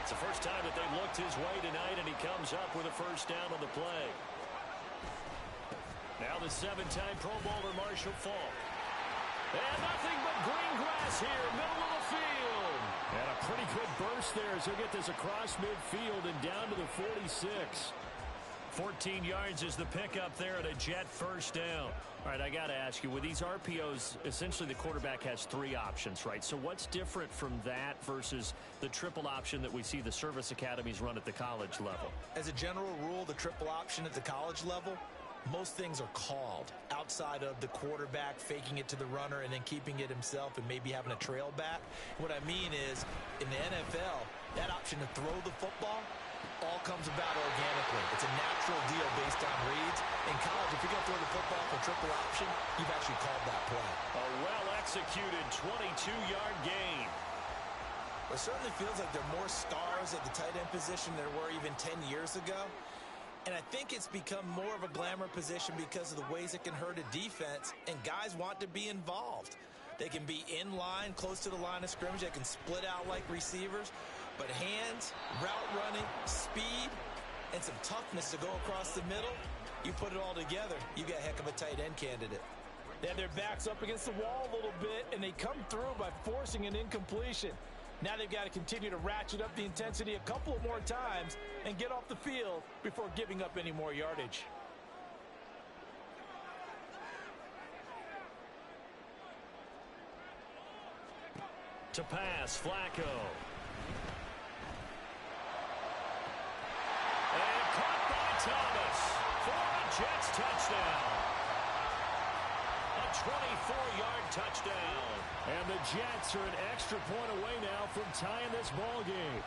It's the first time that they've looked his way tonight, and he comes up with a first down on the play. Now the 7-time Pro Bowler Marshall Faulk. And nothing but green grass here, middle of the field. And a pretty good burst there as he'll get this across midfield and down to the 46. 14 yards is the pickup there at a Jet first down. All right, I got to ask you, with these RPOs, essentially the quarterback has 3 options, right? So what's different from that versus the triple option that we see the service academies run at the college level? As a general rule, the triple option at the college level, most things are called outside of the quarterback faking it to the runner and then keeping it himself and maybe having a trail back. What I mean is, in the NFL, that option to throw the football all comes about organically. It's a natural deal based on reads. In college, if you're going to throw the football for triple option, you've actually called that play. A well-executed 22-yard gain. It certainly feels like there are more stars at the tight end position than there were even 10 years ago. And I think it's become more of a glamour position because of the ways it can hurt a defense, and guys want to be involved. They can be in line, close to the line of scrimmage. They can split out like receivers. But hands, route running, speed, and some toughness to go across the middle, you put it all together, you got a heck of a tight end candidate. They have their backs up against the wall a little bit, and they come through by forcing an incompletion. Now they've got to continue to ratchet up the intensity a couple of more times and get off the field before giving up any more yardage. To pass, Flacco. And caught by Thomas for a Jets touchdown. A 24-yard touchdown. And the Jets are an extra point away now from tying this ball game.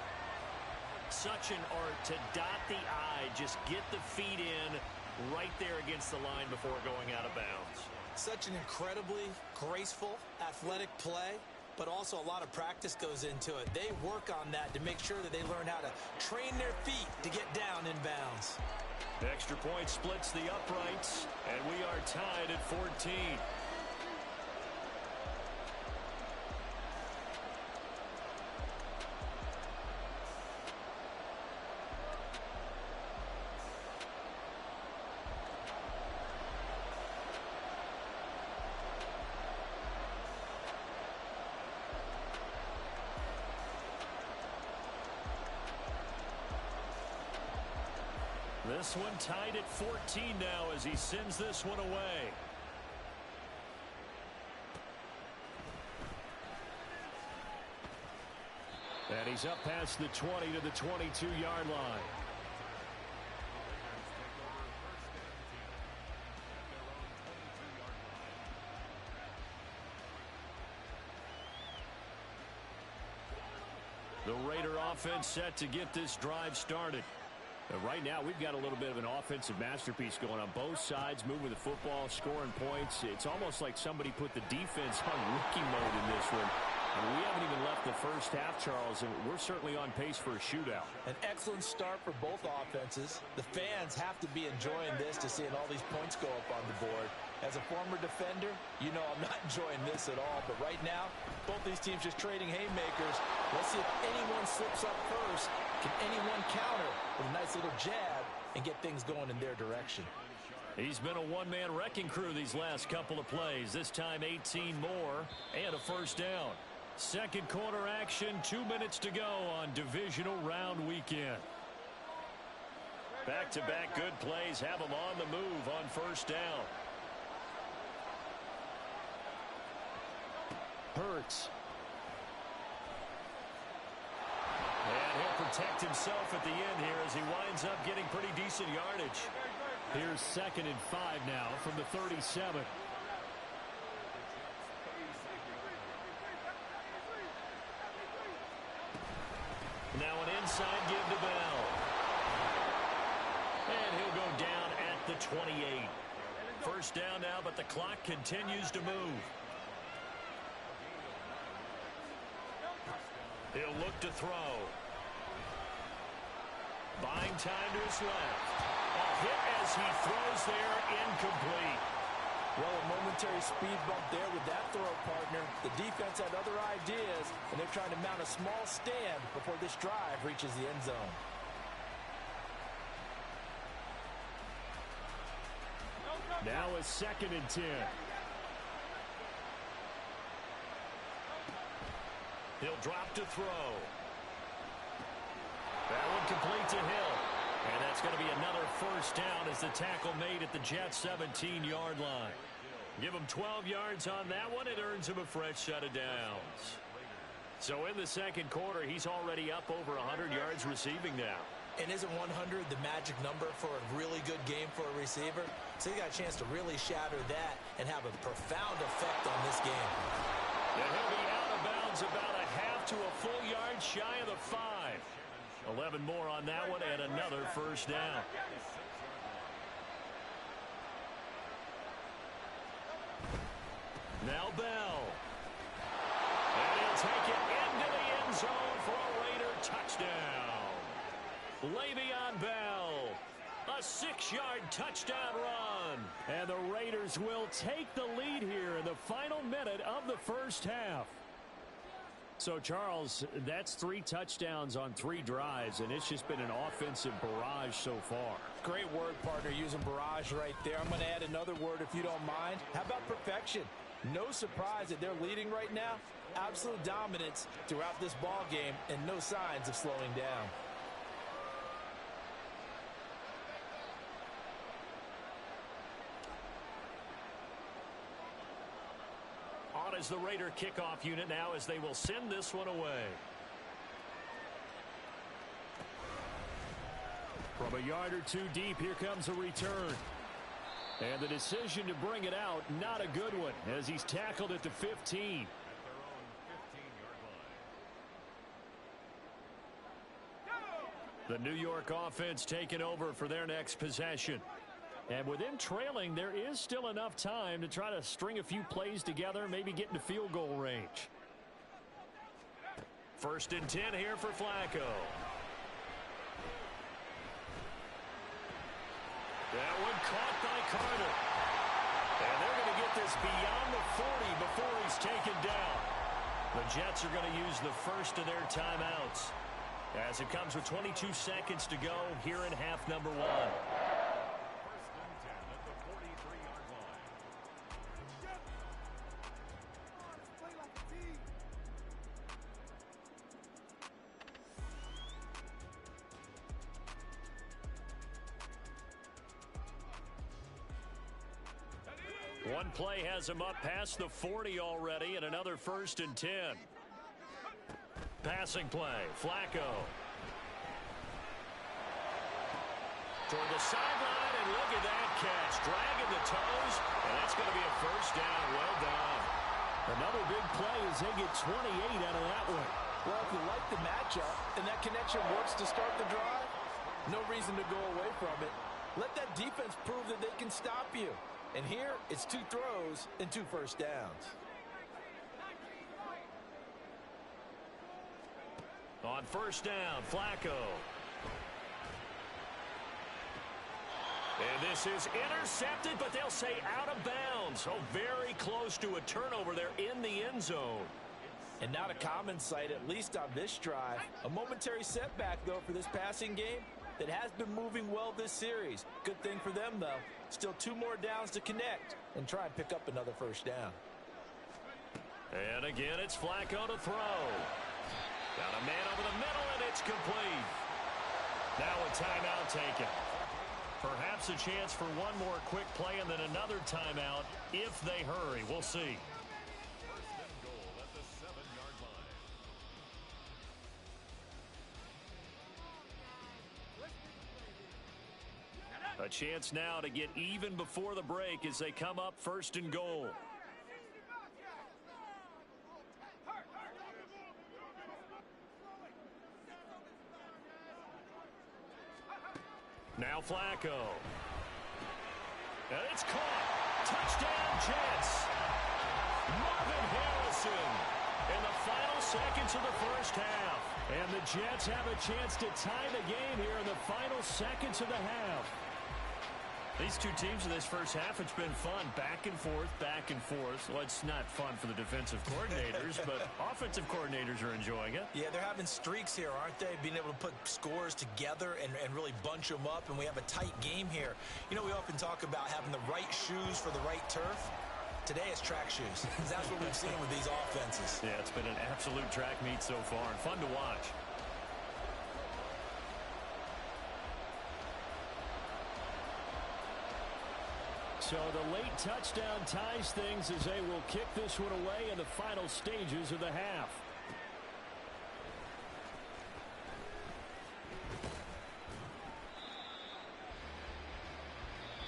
Such an art to dot the I, just get the feet in right there against the line before going out of bounds. Such an incredibly graceful, athletic play, but also a lot of practice goes into it. They work on that to make sure that they learn how to train their feet to get down in bounds. Extra point splits the uprights, and we are tied at 14. This one tied at 14 now as he sends this one away. And And he's up past the 20 to the 22-yard line. The Raider offense set to get this drive started. Right now, we've got a little bit of an offensive masterpiece going on. Both sides moving the football, scoring points. It's almost like somebody put the defense on rookie mode in this one. And we haven't even left the first half, Charles, and we're certainly on pace for a shootout. An excellent start for both offenses. The fans have to be enjoying this to seeing all these points go up on the board. As a former defender, you know I'm not enjoying this at all. But right now, both these teams just trading haymakers. Let's see if anyone slips up first. Can anyone counter with a nice little jab and get things going in their direction? He's been a one-man wrecking crew these last couple of plays. This time 18 more and a first down. Second quarter action, 2 minutes to go on divisional round weekend. Back-to-back good plays have them on the move on first down. Hurts. And he'll protect himself at the end here as he winds up getting pretty decent yardage. Here's 2nd and 5 now from the 37. Now an inside give to Bell. And he'll go down at the 28. First down now, but the clock continues to move. He'll look to throw. Buying time to his left. A hit as he throws there, incomplete. Well, a momentary speed bump there with that throw, partner. The defense had other ideas, and they're trying to mount a small stand before this drive reaches the end zone. Now a 2nd and 10. He'll drop to throw. That one complete to Hill. And that's going to be another first down as the tackle made at the Jets' 17-yard line. Give him 12 yards on that one. It earns him a fresh set of downs. So in the second quarter, he's already up over 100 yards receiving now. And isn't 100 the magic number for a really good game for a receiver? So he got a chance to really shatter that and have a profound effect on this game. And he'll be out of bounds about a half to a full yard shy of the 5. 11 more on that one and another first down. Now Bell. And he'll take it into the end zone for a Raider touchdown. Le'Veon Bell. A 6-yard touchdown run. And the Raiders will take the lead here in the final minute of the first half. So, Charles, that's 3 touchdowns on 3 drives, and it's just been an offensive barrage so far. Great word, partner, using barrage right there. I'm going to add another word if you don't mind. How about perfection? No surprise that they're leading right now. Absolute dominance throughout this ball game and no signs of slowing down. On is the Raider kickoff unit now as they will send this one away. From a yard or 2 deep, here comes a return. And the decision to bring it out, not a good one, as he's tackled at the 15. The New York offense taking over for their next possession. And with them trailing, there is still enough time to try to string a few plays together, maybe get into field goal range. 1st and 10 here for Flacco. That one caught by Carter. And they're going to get this beyond the 40 before he's taken down. The Jets are going to use the first of their timeouts as it comes with 22 seconds to go here in half number 1. One play has him up past the 40 already, and another 1st and 10. Passing play, Flacco. Toward the sideline, and look at that catch. Dragging the toes, and that's going to be a first down. Well done. Another big play as they get 28 out of that one. Well, if you like the matchup and that connection works to start the drive, no reason to go away from it. Let that defense prove that they can stop you. And here, it's 2 throws and 2 first downs. On first down, Flacco. And this is intercepted, but they'll say out of bounds. Oh, very close to a turnover there in the end zone. And not a common sight, at least on this drive. A momentary setback, though, for this passing game that has been moving well this series. Good thing for them, though. Still 2 more downs to connect and try and pick up another first down. And again, it's Flacco to throw. Got a man over the middle, and it's complete. Now a timeout taken. Perhaps a chance for one more quick play and then another timeout if they hurry. We'll see. A chance now to get even before the break as they come up first and goal. Now Flacco. And it's caught. Touchdown, Jets. Marvin Harrison in the final seconds of the first half. And the Jets have a chance to tie the game here in the final seconds of the half. These two teams in this first half, it's been fun. Back and forth, back and forth. Well, it's not fun for the defensive coordinators, but offensive coordinators are enjoying it. Yeah, they're having streaks here, aren't they? Being able to put scores together and really bunch them up, and we have a tight game here. You know, we often talk about having the right shoes for the right turf. Today it's track shoes. That's what we've seen with these offenses. Yeah, it's been an absolute track meet so far, and fun to watch. So the late touchdown ties things as they will kick this one away in the final stages of the half.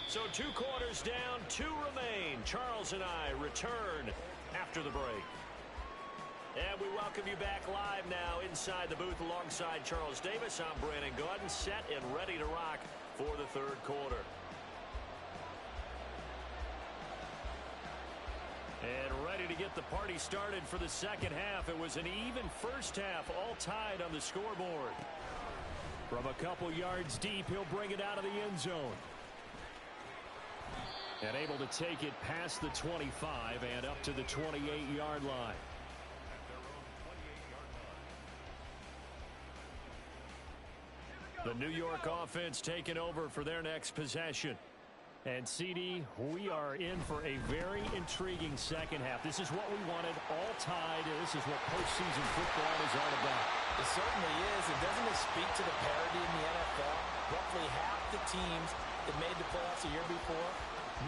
So 2 quarters down, 2 remain. Charles and I return after the break. And we welcome you back live now inside the booth alongside Charles Davis. I'm Brandon Gaudin, set and ready to rock for the 3rd quarter. And ready to get the party started for the second half. It was an even first half, all tied on the scoreboard. From a couple yards deep, he'll bring it out of the end zone. And able to take it past the 25 and up to the 28-yard line. The New York offense taking over for their next possession. And, CD, we are in for a very intriguing second half. This is what we wanted, all tied. This is what postseason football is all about. It certainly is. And doesn't it speak to the parity in the NFL? Roughly half the teams that made the playoffs a year before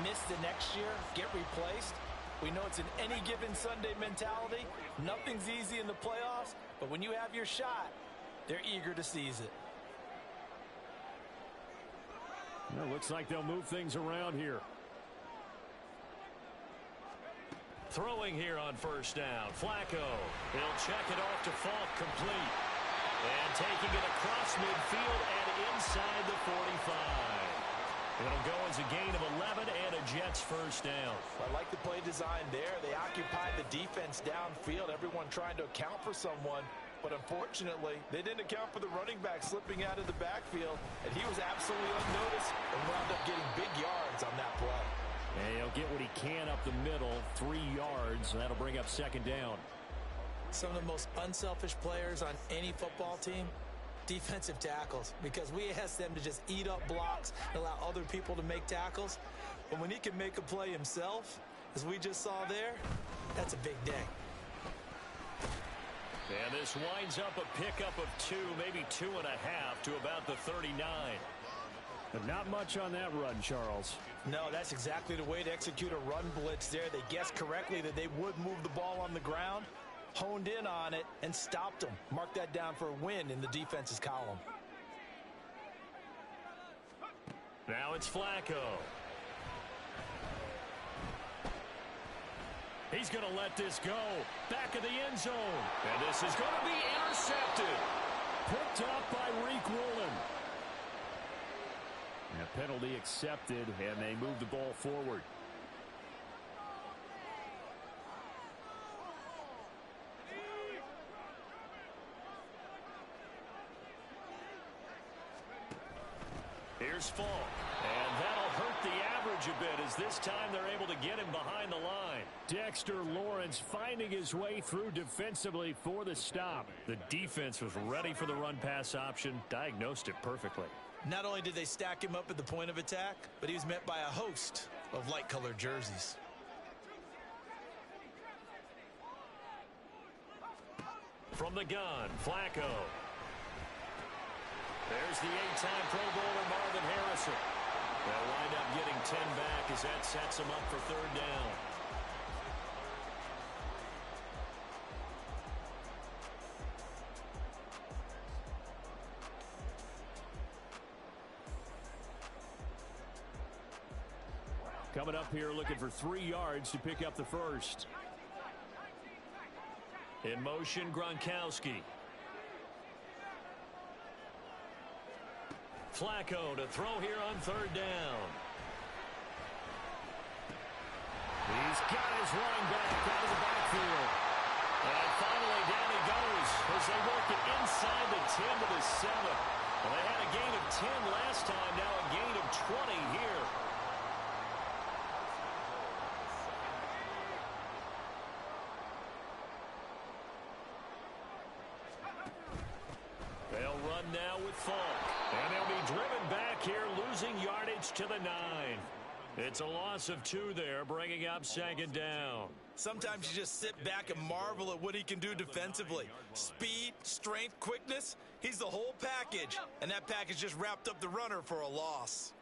miss the next year, get replaced. We know it's an any given Sunday mentality. Nothing's easy in the playoffs, but when you have your shot, they're eager to seize it. Well, looks like they'll move things around here. Throwing here on first down. Flacco. He'll check it off to Falk, complete. And taking it across midfield and inside the 45. It'll go as a gain of 11 and a Jets first down. I like the play design there. They occupied the defense downfield, everyone trying to account for someone. But unfortunately, they didn't account for the running back slipping out of the backfield, and he was absolutely unnoticed and wound up getting big yards on that play. And he'll get what he can up the middle, 3 yards, and that'll bring up second down. Some of the most unselfish players on any football team, defensive tackles, because we ask them to just eat up blocks and allow other people to make tackles. But when he can make a play himself, as we just saw there, that's a big day. And this winds up a pickup of 2, maybe 2.5 to about the 39. But not much on that run, Charles. No, that's exactly the way to execute a run blitz there. They guessed correctly that they would move the ball on the ground, honed in on it and stopped them. Mark that down for a win in the defense's column. Now it's Flacco. He's going to let this go. Back of the end zone. And this is going to be intercepted. Picked up by Reek Woolen. And a penalty accepted, and they move the ball forward. Here's Falk. And that'll hurt the average a bit as this time they're able to get him behind the line. Dexter Lawrence finding his way through defensively for the stop. The defense was ready for the run-pass option, diagnosed it perfectly. Not only did they stack him up at the point of attack, but he was met by a host of light-colored jerseys. From the gun, Flacco. There's the 8-time Pro Bowler Marvin Harrison. They'll wind up getting 10 back as that sets them up for third down. Coming up here looking for 3 yards to pick up the first. In motion, Gronkowski. Flacco to throw here on third down. He's got his running back out of the backfield. And finally down he goes as they work it inside the 10 to the 7. Well, they had a gain of 10 last time, now a gain of 20 here. They'll run now with Falk. And they'll be driven back here, losing yardage to the 9. It's a loss of 2 there, bringing up second down. Sometimes you just sit back and marvel at what he can do defensively. Speed, strength, quickness, he's the whole package. And that package just wrapped up the runner for a loss.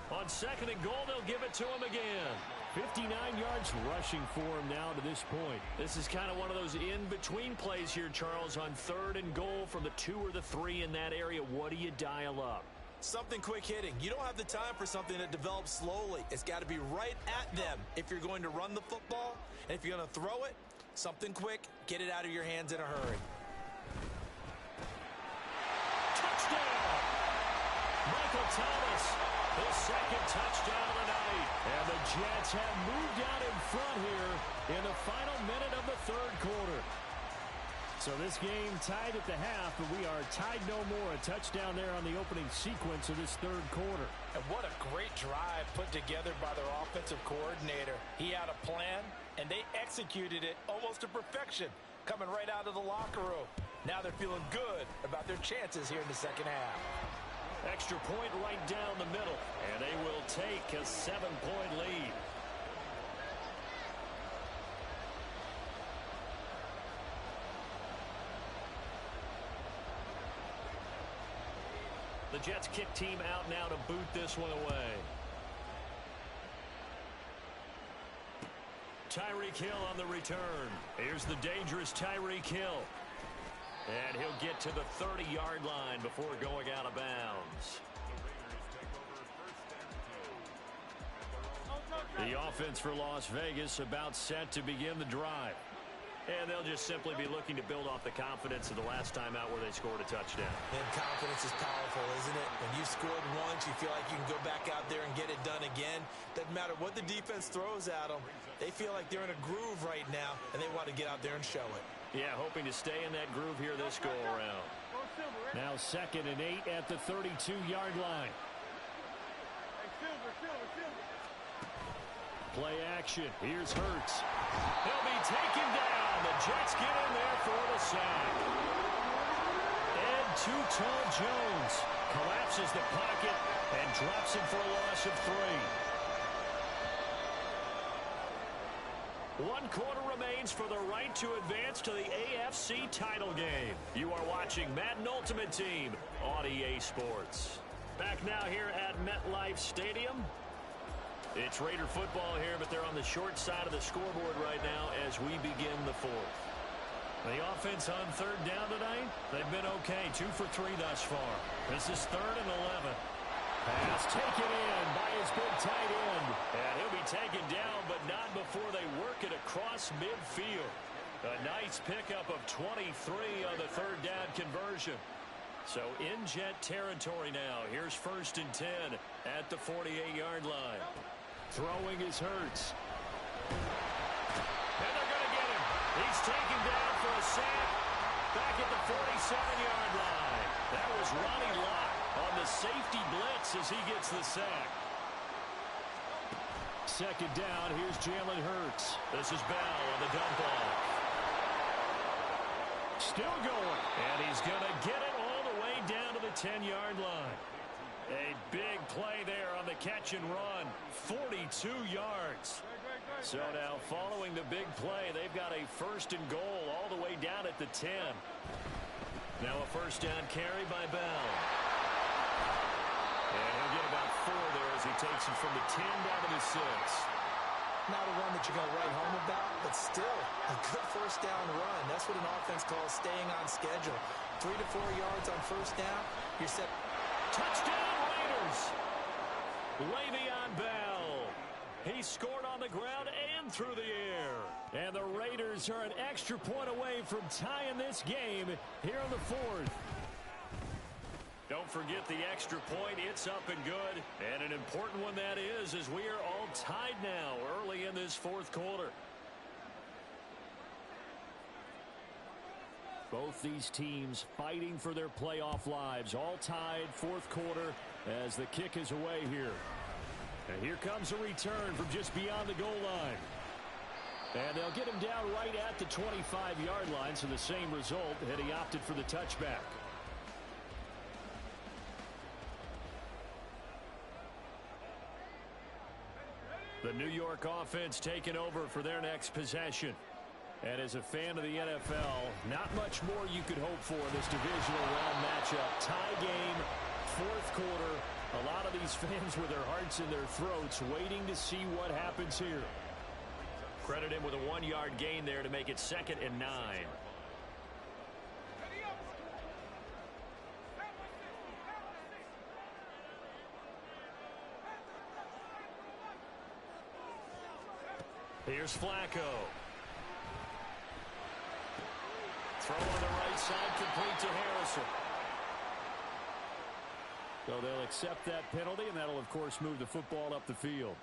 On second and goal, they'll give it to him again. 59 yards rushing for him now to this point. This is kind of one of those in-between plays here, Charles, on third and goal from the 2 or the 3 in that area. What do you dial up? Something quick hitting. You don't have the time for something that develops slowly. It's got to be right at them if you're going to run the football. And if you're going to throw it, something quick, get it out of your hands in a hurry. Touchdown! Michael Thomas, his second touchdown of the night. And the Jets have moved out in front here in the final minute of the third quarter. So this game tied at the half, but we are tied no more. A touchdown there on the opening sequence of this third quarter. And what a great drive put together by their offensive coordinator. He had a plan, and they executed it almost to perfection, coming right out of the locker room. Now they're feeling good about their chances here in the second half. Extra point right down the middle, and they will take a 7-point lead. The Jets kick team out now to boot this one away. Tyreek Hill on the return. Here's the dangerous Tyreek Hill. And he'll get to the 30-yard line before going out of bounds. The offense for Las Vegas about set to begin the drive. And they'll just simply be looking to build off the confidence of the last time out where they scored a touchdown. And confidence is powerful, isn't it? When you've scored once, you feel like you can go back out there and get it done again. Doesn't matter what the defense throws at them. They feel like they're in a groove right now, and they want to get out there and show it. Yeah, hoping to stay in that groove here this go-around. Now 2nd and 8 at the 32-yard line. Play action. Here's Hurts. He'll be taken down. The Jets get in there for the sack. And Too Tall Jones collapses the pocket and drops him for a loss of 3. 1 quarter remains for the right to advance to the AFC title game. You are watching Madden Ultimate Team on EA Sports. Back now here at MetLife Stadium. It's Raider football here, but they're on the short side of the scoreboard right now as we begin the fourth. The offense on third down tonight, they've been okay. 2 for 3 thus far. This is 3rd and 11. Pass taken in by his big tight end. And he'll be taken down, but not before they work it across midfield. A nice pickup of 23 on the third down conversion. So in jet territory now. Here's 1st and 10 at the 48-yard line. Throwing is Hurts. And they're going to get him. He's taken down for a sack back at the 47-yard line. That was Ronnie Lott on the safety blitz as he gets the sack. 2nd down, here's Jalen Hurts. This is Bell on the dump off. Still going. And he's going to get it all the way down to the 10-yard line. A big play there on the catch and run. 42 yards. So now following the big play, they've got a 1st and goal all the way down at the 10. Now a 1st down carry by Bell. And he'll get about 4 there as he takes it from the 10 down to the 6. Not a run that you're going to write home about, but still a good 1st down run. That's what an offense calls staying on schedule. 3 to 4 yards on 1st down. You're set. Touchdown Raiders! Le'Veon Bell. He scored on the ground and through the air. And the Raiders are an extra point away from tying this game here in the 4th. Don't forget the extra point. It's up and good. And an important one that is, as we are all tied now early in this 4th quarter. Both these teams fighting for their playoff lives. All tied, 4th quarter as the kick is away here. And here comes a return from just beyond the goal line. And they'll get him down right at the 25-yard line, so the same result had he opted for the touchback. The New York offense taking over for their next possession. And as a fan of the NFL, not much more you could hope for in this divisional round matchup. Tie game, 4th quarter. A lot of these fans with their hearts in their throats waiting to see what happens here. Credit him with a 1-yard gain there to make it 2nd and 9. Here's Flacco. Throw on the right side, complete to Harrison. So they'll accept that penalty, and that'll, of course, move the football up the field.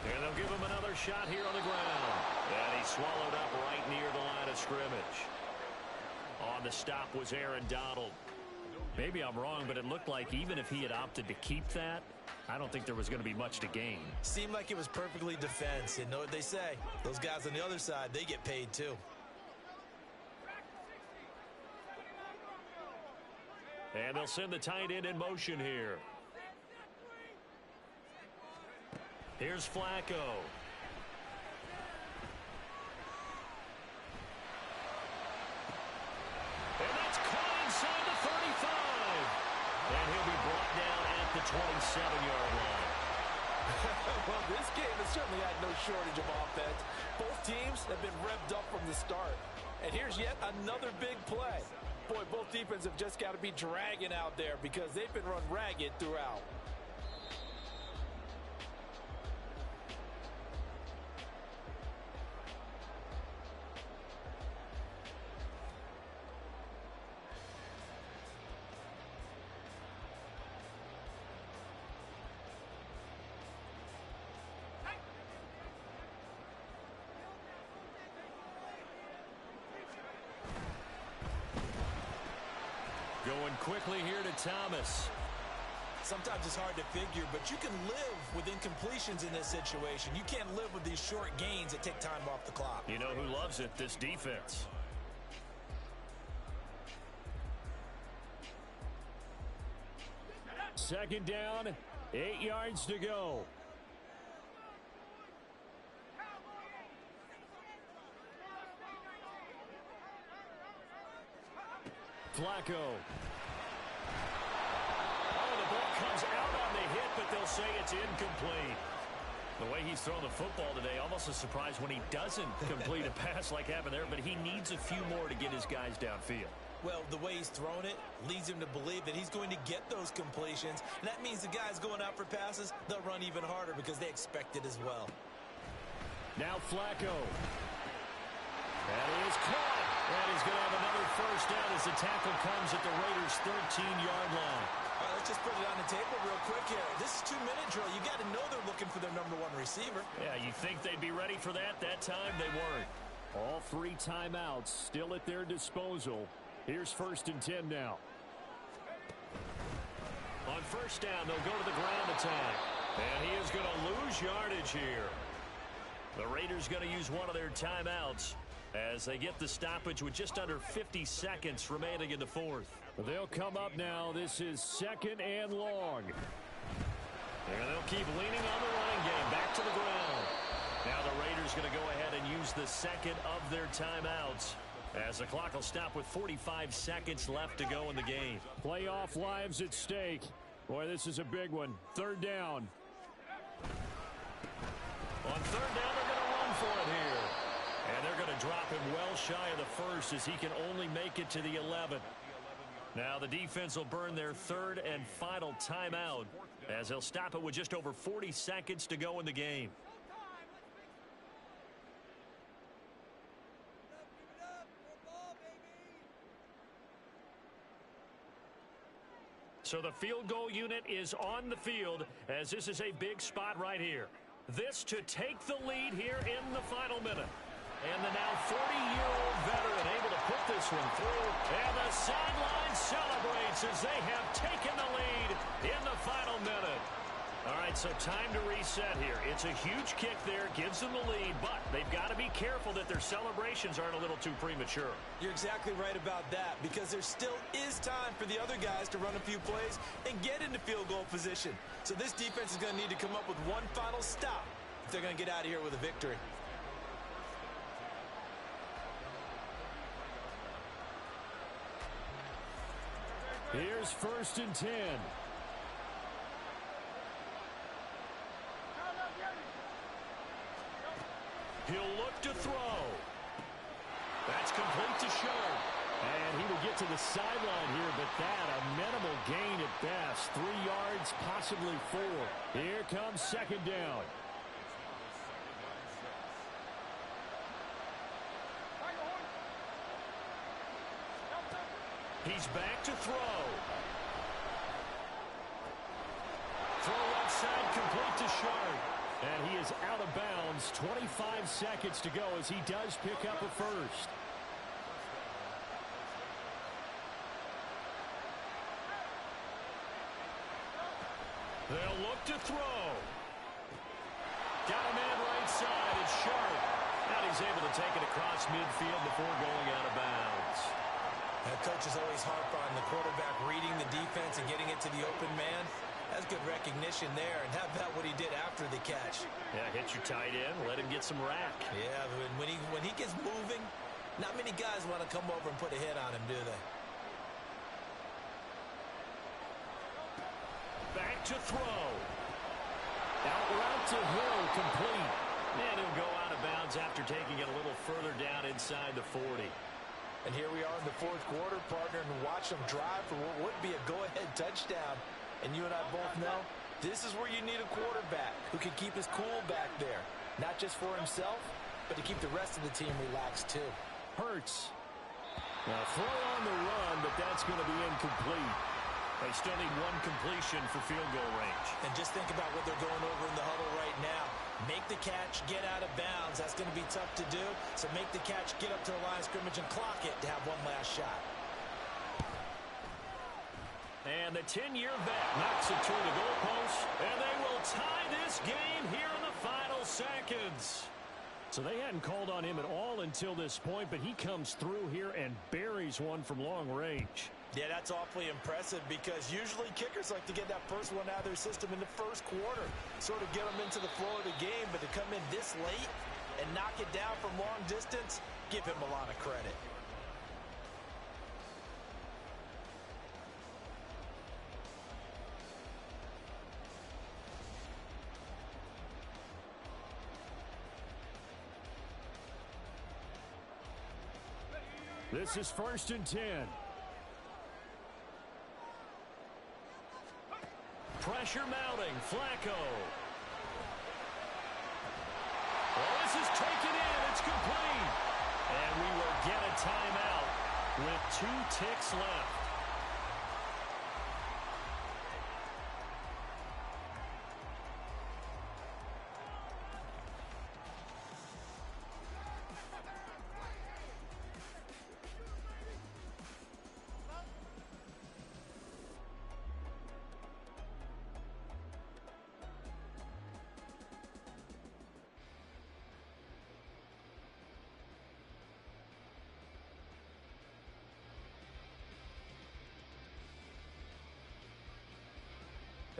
And they'll give him another shot here on the ground. And he swallowed up right near the line of scrimmage. On the stop was Aaron Donald. Maybe I'm wrong, but it looked like even if he had opted to keep that, I don't think there was going to be much to gain. Seemed like it was perfectly defense. And know what they say? Those guys on the other side, they get paid too. And they'll send the tight end in motion here. Here's Flacco. And that's caught inside the 35. And he'll be brought down at the 27-yard line. Well, this game has certainly had no shortage of offense. Both teams have been revved up from the start. And here's yet another big play. Boy, both defenses have just got to be dragging out there because they've been run ragged throughout. Going quickly here to Thomas. Sometimes it's hard to figure, but you can live with incompletions in this situation. You can't live with these short gains that take time off the clock. You know who loves it? This defense. Second down, 8 yards to go. Flacco. Oh, the ball comes out on the hit, but they'll say it's incomplete. The way he's thrown the football today, almost a surprise when he doesn't complete a pass like happened there, but he needs a few more to get his guys downfield. Well, the way he's thrown it leads him to believe that he's going to get those completions. And that means the guys going out for passes, they'll run even harder because they expect it as well. Now Flacco. That is caught. And he's going to have another first down as the tackle comes at the Raiders' 13-yard line. All right, let's just put it on the table real quick here. This is 2-minute drill. You got to know they're looking for their number one receiver. Yeah, you think they'd be ready for that? That time they weren't. All 3 timeouts still at their disposal. Here's 1st and 10 now. On first down, they'll go to the ground attack. And he is going to lose yardage here. The Raiders going to use one of their timeouts as they get the stoppage with just under 50 seconds remaining in the fourth. They'll come up now. This is 2nd and long. And they'll keep leaning on the running game. Back to the ground. Now the Raiders going to go ahead and use the second of their timeouts as the clock will stop with 45 seconds left to go in the game. Playoff lives at stake. Boy, this is a big one. 3rd down. On 3rd down, they're going to run for it here. And they're going to drop him well shy of the first as he can only make it to the 11th. Now the defense will burn their 3rd and final timeout as they'll stop it with just over 40 seconds to go in the game. So the field goal unit is on the field as this is a big spot right here. This to take the lead here in the final minute. And the now 40-year-old veteran able to put this one through. And the sideline celebrates as they have taken the lead in the final minute. All right, so time to reset here. It's a huge kick there, gives them the lead, but they've got to be careful that their celebrations aren't a little too premature. You're exactly right about that because there still is time for the other guys to run a few plays and get into field goal position. So this defense is going to need to come up with one final stop if they're going to get out of here with a victory. Here's 1st and 10. He'll look to throw. That's complete to Sharp. And he will get to the sideline here, but that a minimal gain at best. 3 yards, possibly 4. Here comes 2nd down. He's back to throw. Throw left side, complete to Sharp. And he is out of bounds. 25 seconds to go as he does pick up a first. They'll look to throw. Got a man right side. It's Sharp. And he's able to take it across midfield before going out of bounds. Coaches always harp on the quarterback reading the defense and getting it to the open man. That's good recognition there, and how about what he did after the catch? Yeah, hit your tight end, let him get some rack. Yeah, but when he gets moving, not many guys want to come over and put a hit on him, do they? Back to throw. Out route to Hill, complete. And he'll go out of bounds after taking it a little further down inside the 40. And here we are in the 4th quarter, partner, and watch them drive for what would be a go-ahead touchdown. And you and I both know this is where you need a quarterback who can keep his cool back there. Not just for himself, but to keep the rest of the team relaxed too. Hurts. Now throw on the run, but that's going to be incomplete. They still need one completion for field goal range. And just think about what they're going over in the huddle right now. Make the catch, get out of bounds. That's going to be tough to do. So make the catch, get up to the line of scrimmage, and clock it to have one last shot. And the 10-year vet knocks it through the goalpost. And they will tie this game here in the final seconds. So they hadn't called on him at all until this point, but he comes through here and buries one from long range. Yeah, that's awfully impressive because usually kickers like to get that first one out of their system in the first quarter, sort of get them into the flow of the game, but to come in this late and knock it down from long distance, give him a lot of credit. This is 1st and 10. Pressure mounting. Flacco. Well, this is taken in. It's complete. And we will get a timeout with 2 ticks left.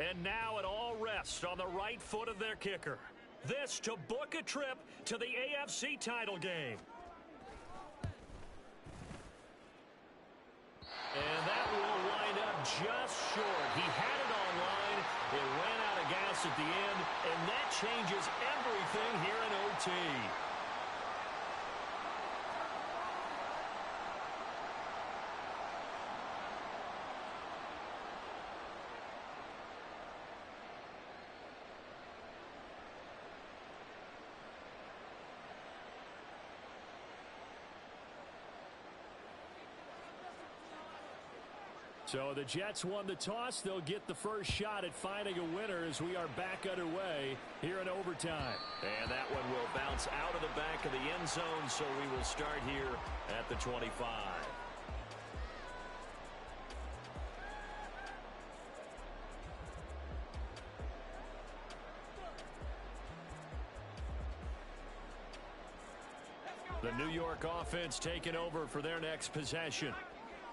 And now it all rests on the right foot of their kicker. This to book a trip to the AFC title game. And that will wind up just short. He had it online. It ran out of gas at the end, and that changes everything here in OT. So the Jets won the toss. They'll get the first shot at finding a winner as we are back underway here in overtime. And that one will bounce out of the back of the end zone, so we will start here at the 25. The New York offense taking over for their next possession.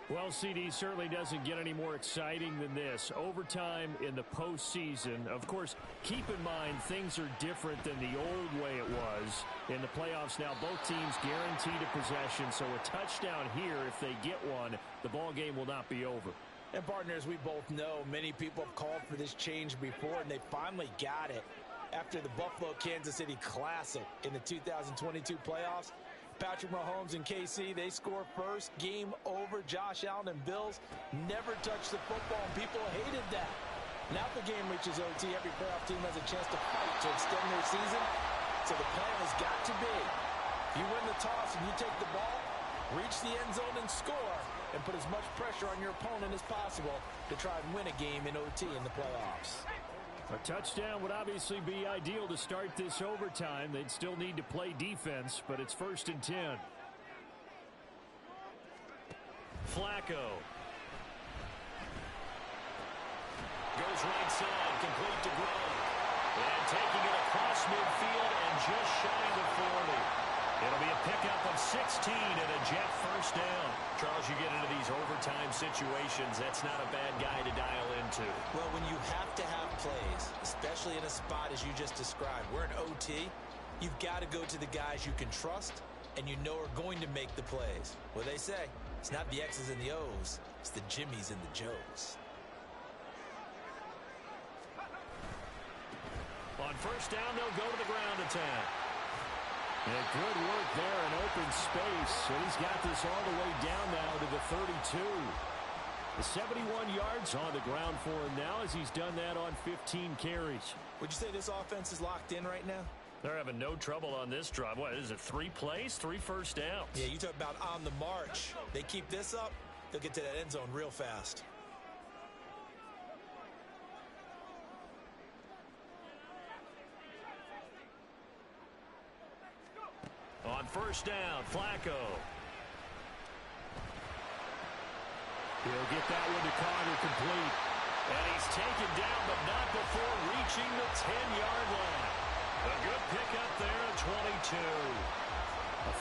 Well, CD, certainly doesn't get any more exciting than this. Overtime in the postseason. Of course, keep in mind things are different than the old way it was. In the playoffs now, both teams guaranteed a possession, so a touchdown here, if they get one, the ball game will not be over. And partners, we both know many people have called for this change before, and they finally got it after the Buffalo-Kansas City Classic in the 2022 playoffs. Patrick Mahomes and KC, they score first. Game over. Josh Allen and Bills never touched the football, and people hated that. Now the game reaches OT. Every playoff team has a chance to fight to extend their season. So the plan has got to be, you win the toss and you take the ball, reach the end zone and score, and put as much pressure on your opponent as possible to try and win a game in OT in the playoffs. A touchdown would obviously be ideal to start this overtime. They'd still need to play defense, but it's 1st and 10. Flacco. Goes right side, complete to Gronk. And taking it across midfield and just shy of the 40. It'll be a pickup of 16 and a Jet first down. Charles, you get into these overtime situations, that's not a bad guy to dial into. Well, when you have to have plays, especially in a spot as you just described, we're in OT, you've got to go to the guys you can trust and you know are going to make the plays. What they say, it's not the X's and the O's, it's the Jimmies and the Joes. On first down, they'll go to the ground attack. And good work there in open space. And he's got this all the way down now to the 32. The 71 yards on the ground for him now as he's done that on 15 carries. Would you say this offense is locked in right now? They're having no trouble on this drive. What is it, 3 plays, 3 first downs? Yeah, you talk about on the march. They keep this up, they'll get to that end zone real fast. On first down, Flacco. He'll get that one to Carter complete. And he's taken down, but not before reaching the 10-yard line. A good pickup there at 22.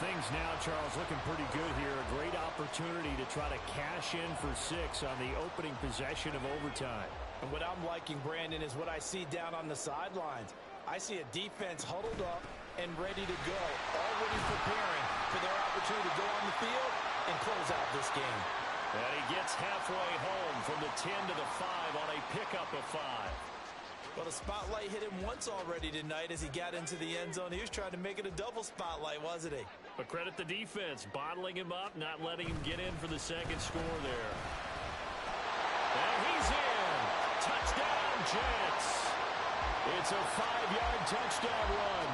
Things now, Charles, looking pretty good here. A great opportunity to try to cash in for 6 on the opening possession of overtime. And what I'm liking, Brandon, is what I see down on the sidelines. I see a defense huddled up and ready to go, already preparing for their opportunity to go on the field and close out this game. And he gets halfway home from the 10 to the 5 on a pickup of 5. Well, the spotlight hit him once already tonight as he got into the end zone. He was trying to make it a double spotlight, wasn't he? But credit the defense, bottling him up, not letting him get in for the second score there. And he's in. Touchdown, Jets. It's a 5-yard touchdown run.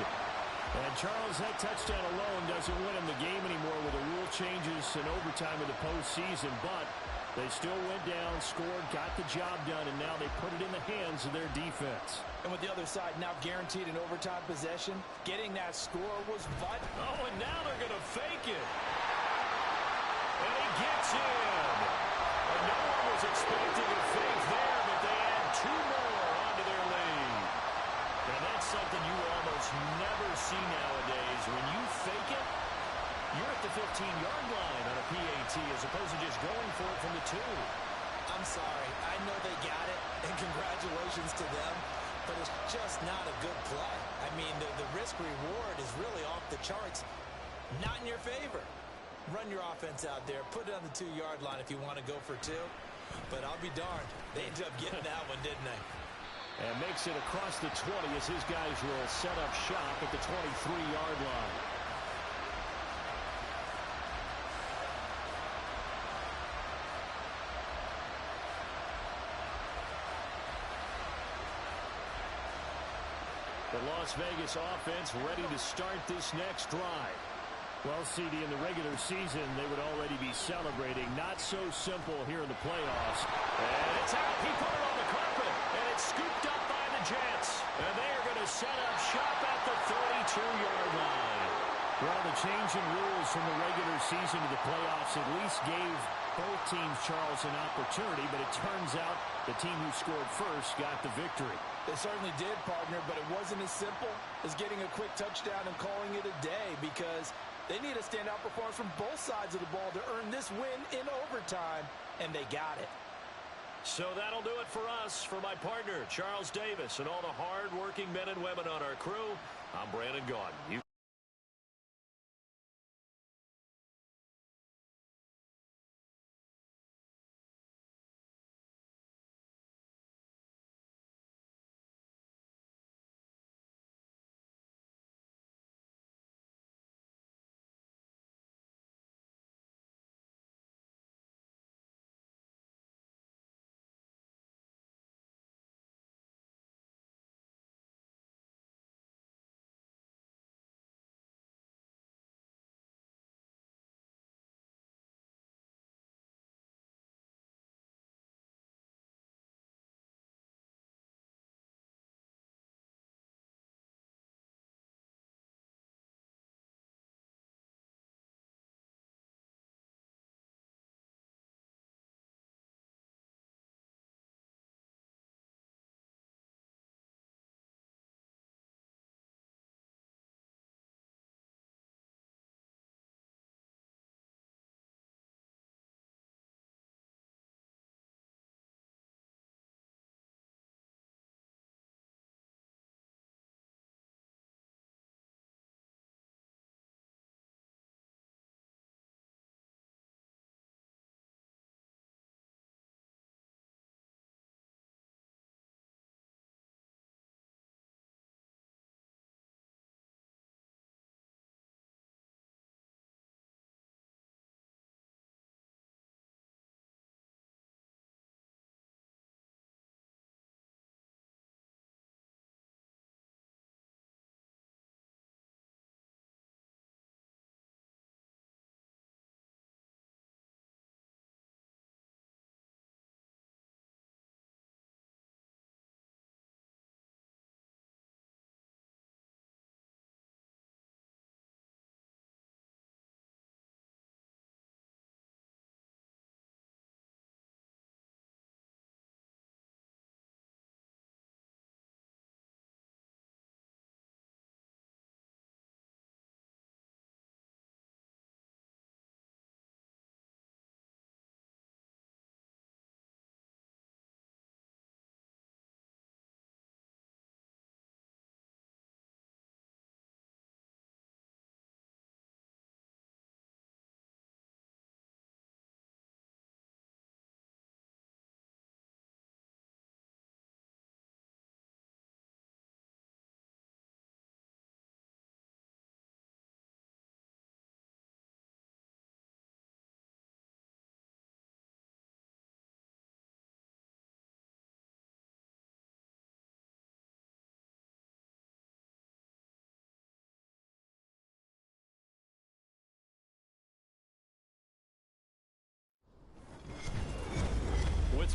And Charles, that touchdown alone doesn't win him the game anymore with the rule changes in overtime of the postseason, but they still went down, scored, got the job done, and now they put it in the hands of their defense. And with the other side now guaranteed an overtime possession, getting that score was vital. Oh, and now they're going to fake it. And he gets in. And no one was expecting a fake there, but they add 2 more onto their lead. And that's something you almost never see nowadays. When you fake it, you're at the 15-yard line on a PAT as opposed to just going for it from the 2. I'm sorry. I know they got it, and congratulations to them, but it's just not a good play. I mean, the risk-reward is really off the charts, not in your favor. Run your offense out there. Put it on the 2-yard line if you want to go for 2, but I'll be darned. They ended up getting that one, didn't they? And makes it across the 20 as his guys will set up shop at the 23-yard line. The Las Vegas offense ready to start this next drive. Well, CD, in the regular season, they would already be celebrating. Not so simple here in the playoffs. And it's out. He put it on the carpet, and it's scooped up by the Jets. And they are going to set up shop at the 32-yard line. Well, the change in rules from the regular season to the playoffs at least gave both teams, Charles, an opportunity, but it turns out the team who scored first got the victory. They certainly did, partner, but it wasn't as simple as getting a quick touchdown and calling it a day, because they need a standout performance from both sides of the ball to earn this win in overtime, and they got it. So that'll do it for us. For my partner, Charles Davis, and all the hard-working men and women on our crew, I'm Brandon Gaudin.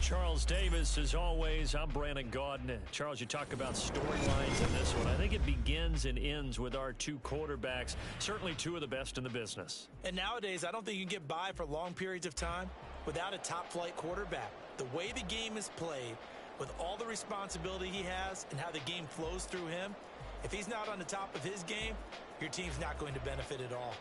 Charles Davis, as always, I'm Brandon Gaudin. Charles, you talk about storylines in this one. I think it begins and ends with our two quarterbacks, certainly two of the best in the business. And nowadays, I don't think you can get by for long periods of time without a top-flight quarterback. The way the game is played, with all the responsibility he has and how the game flows through him, if he's not on the top of his game, your team's not going to benefit at all.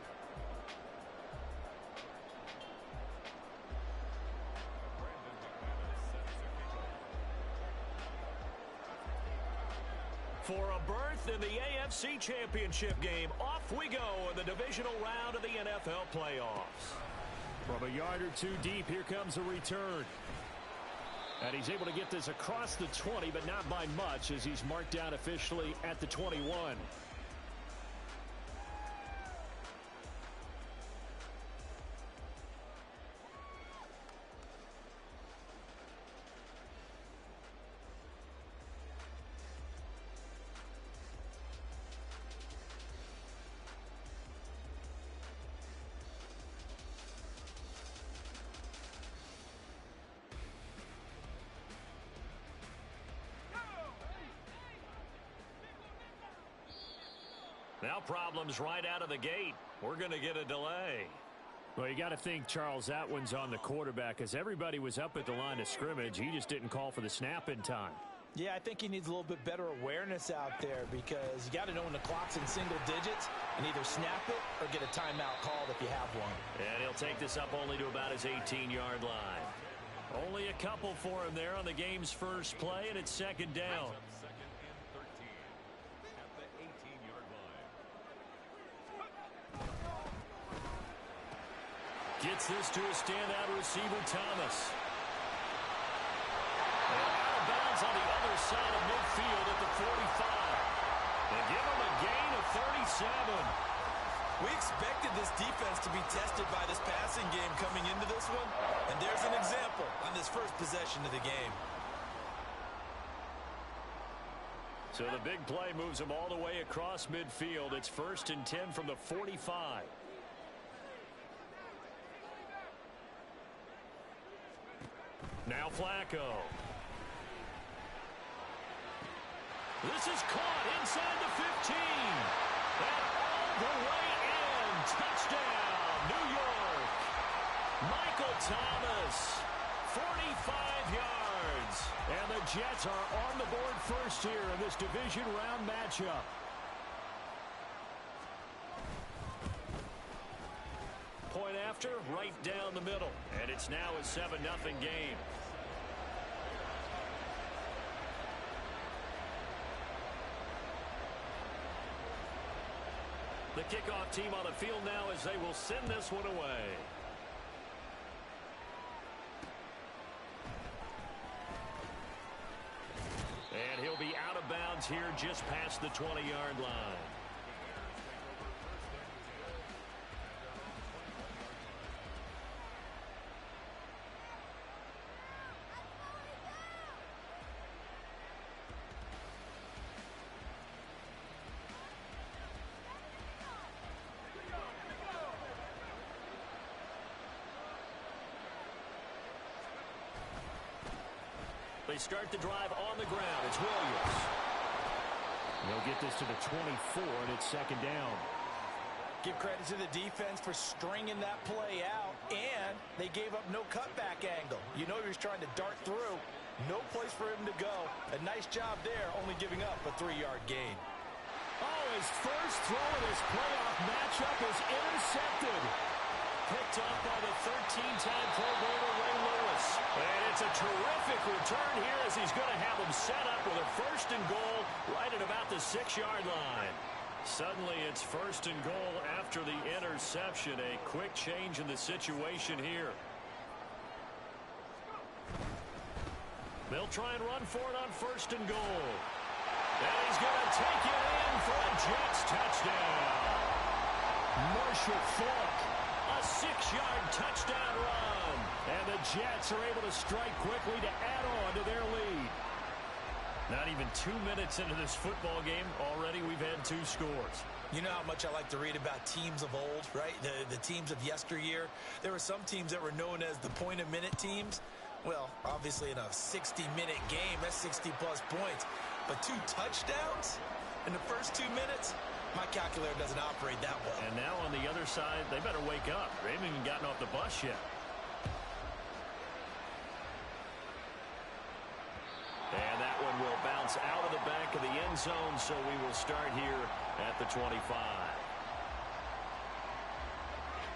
For a berth in the AFC Championship game, off we go in the divisional round of the NFL playoffs. From a yard or two deep, here comes a return. And he's able to get this across the 20, but not by much, as he's marked down officially at the 21. Now problems right out of the gate. We're going to get a delay. Well, you got to think, Charles, that one's on the quarterback, as everybody was up at the line of scrimmage. He just didn't call for the snap in time. Yeah, I think he needs a little bit better awareness out there, because you got to know when the clock's in single digits and either snap it or get a timeout called if you have one. And he'll take this up only to about his 18-yard line. Only a couple for him there on the game's first play, and it's second down. Gets this to a standout receiver, Thomas. And out of bounds on the other side of midfield at the 45. They give him a gain of 37. We expected this defense to be tested by this passing game coming into this one, and there's an example on this first possession of the game. So the big play moves him all the way across midfield. It's 1st and 10 from the 45. Now Flacco. This is caught inside the 15. And all the way in. Touchdown, New York. Michael Thomas, 45 yards. And the Jets are on the board first here in this division round matchup. Point after, right down the middle. And it's now a 7-0 game. The kickoff team on the field now as they will send this one away. And he'll be out of bounds here just past the 20-yard line. They start the drive on the ground. It's Williams. They'll get this to the 24, and it's second down. Give credit to the defense for stringing that play out, and they gave up no cutback angle. You know he was trying to dart through. No place for him to go. A nice job there, only giving up a 3-yard gain. Oh, his first throw in his playoff matchup is intercepted. Picked up by the 13-time Pro Bowler Ray Lewis. And it's a terrific return here as he's going to have him set up with a 1st and goal right at about the 6-yard line. Suddenly it's 1st and goal after the interception. A quick change in the situation here. They'll try and run for it on 1st and goal. And he's going to take it in for a Jets touchdown. Marshall Faulk. A 6-yard touchdown run. And the Jets are able to strike quickly to add on to their lead. Not even 2 minutes into this football game, already we've had 2 scores. You know how much I like to read about teams of old, right? The teams of yesteryear. There were some teams that were known as the point-a-minute teams. Well, obviously in a 60-minute game, that's 60-plus points. But 2 touchdowns in the first 2 minutes? My calculator doesn't operate that well. And now on the other side, they better wake up. They haven't even gotten off the bus yet. And that one will bounce out of the back of the end zone, so we will start here at the 25.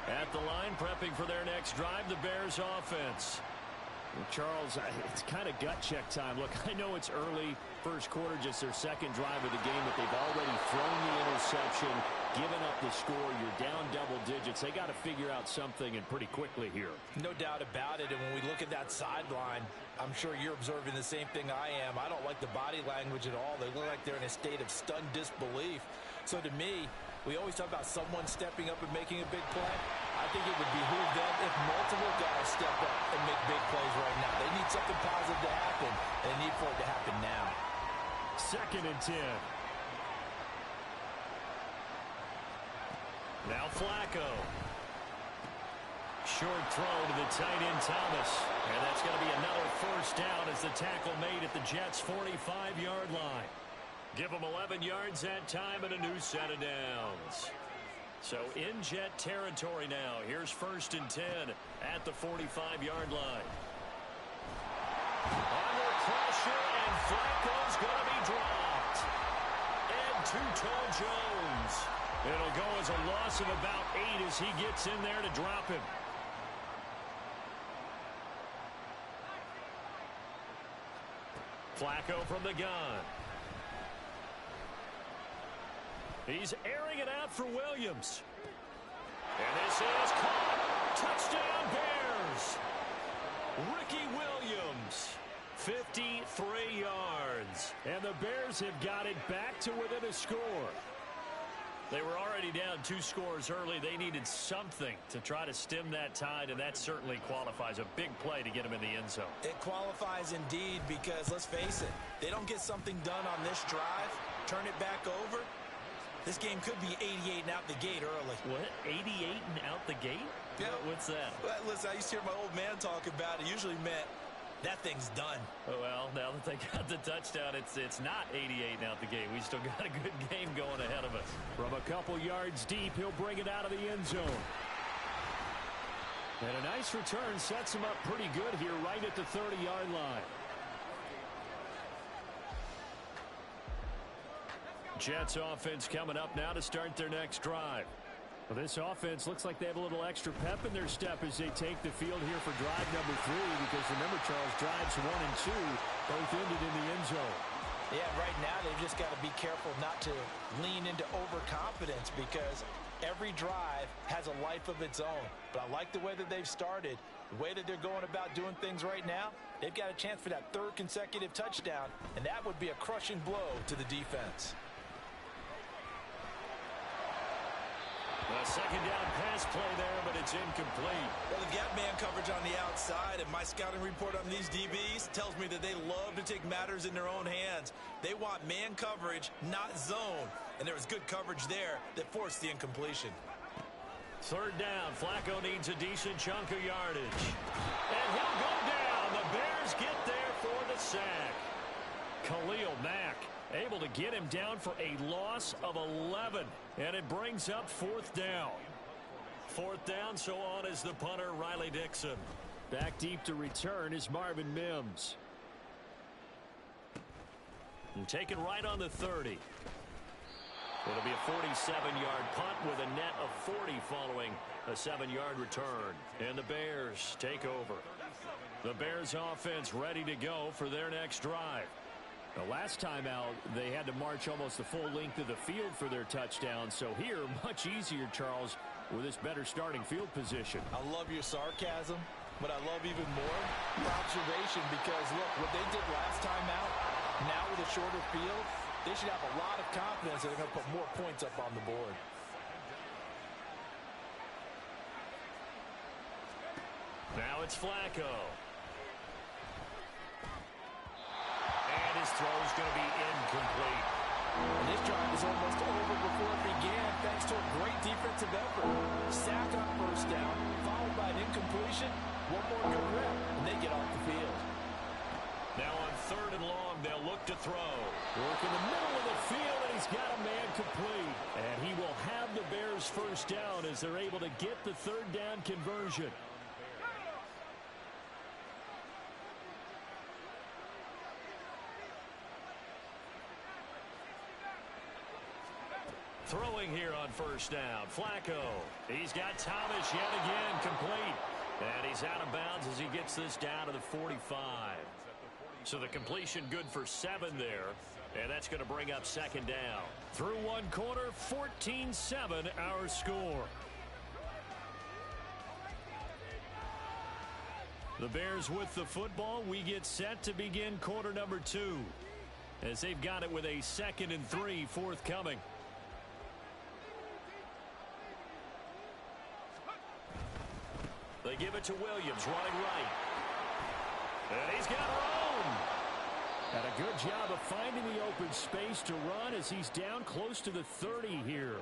At the line, prepping for their next drive, the Bears offense. Well, Charles, it's kind of gut check time. Look, I know it's early, first quarter, just their second drive of the game, but they've already thrown the interception, given up the score. You're down double digits. They got to figure out something, and pretty quickly here. No doubt about it, and when we look at that sideline, I'm sure you're observing the same thing I am. I don't like the body language at all. They look like they're in a state of stunned disbelief. So to me, we always talk about someone stepping up and making a big play. I think it would behoove them if multiple guys step up and make big plays right now. They need something positive to happen, and they need for it to happen now. 2nd and 10. Now Flacco. Short throw to the tight end Thomas. And that's going to be another first down as the tackle made at the Jets' 45-yard line. Give them 11 yards that time and a new set of downs. So in Jet territory now. Here's 1st and 10 at the 45-yard line. Under pressure, and Flacco's going to be dropped. And Too-Tall Jones. It'll go as a loss of about 8 as he gets in there to drop him. Flacco from the gun. He's airing it out for Williams. And this is caught. Touchdown Bears. Ricky Williams. 53 yards. And the Bears have got it back to within a score. They were already down 2 scores early. They needed something to try to stem that tide, and that certainly qualifies. A big play to get them in the end zone. It qualifies indeed because, let's face it, they don't get something done on this drive, turn it back over, this game could be 88 and out the gate early. What? 88 and out the gate? Yeah. What's that? Well, listen, I used to hear my old man talk about it. It usually meant that thing's done. Oh, well, now that they got the touchdown, it's not 88 and out the gate. We still got a good game going ahead of us. From a couple yards deep, he'll bring it out of the end zone. And a nice return sets him up pretty good here right at the 30-yard line. Jets offense coming up now to start their next drive. Well, this offense looks like they have a little extra pep in their step as they take the field here for drive number 3, because remember, Charles, drives 1 and 2 both ended in the end zone. Yeah, right now they've just got to be careful not to lean into overconfidence, because every drive has a life of its own. But I like the way that they've started, the way that they're going about doing things right now. They've got a chance for that 3rd consecutive touchdown, and that would be a crushing blow to the defense. A 2nd down pass play there, but it's incomplete. Well, they've got man coverage on the outside, and my scouting report on these DBs tells me that they love to take matters in their own hands. They want man coverage, not zone. And there was good coverage there that forced the incompletion. 3rd down. Flacco needs a decent chunk of yardage. And he'll go down. The Bears get there for the sack. Khalil Mack able to get him down for a loss of 11. And it brings up 4th down. 4th down, so on is the punter, Riley Dixon. Back deep to return is Marvin Mims. And taken right on the 30. It'll be a 47-yard punt with a net of 40 following a 7-yard return. And the Bears take over. The Bears offense ready to go for their next drive. The last time out, they had to march almost the full length of the field for their touchdown. So here, much easier, Charles, with this better starting field position. I love your sarcasm, but I love even more your observation, because, look, what they did last time out, now with a shorter field, they should have a lot of confidence that they're going to put more points up on the board. Now it's Flacco. And his throw's going to be incomplete. And this drive is almost over before it began, thanks to a great defensive effort. Sack on 1st down, followed by an incompletion. One more good rep, and they get off the field. as they're able to get the third down conversion. Throwing here on first down, Flacco. He's got Thomas yet again complete. And he's out of bounds as he gets this down to the 45. So the completion good for 7 there. And that's going to bring up second down. Through one quarter, 14-7 our score. The Bears with the football. We get set to begin quarter number 2. As they've got it with a 2nd and 3 forthcoming. They give it to Williams, running right. And he's got room. And a good job of finding the open space to run as he's down close to the 30 here.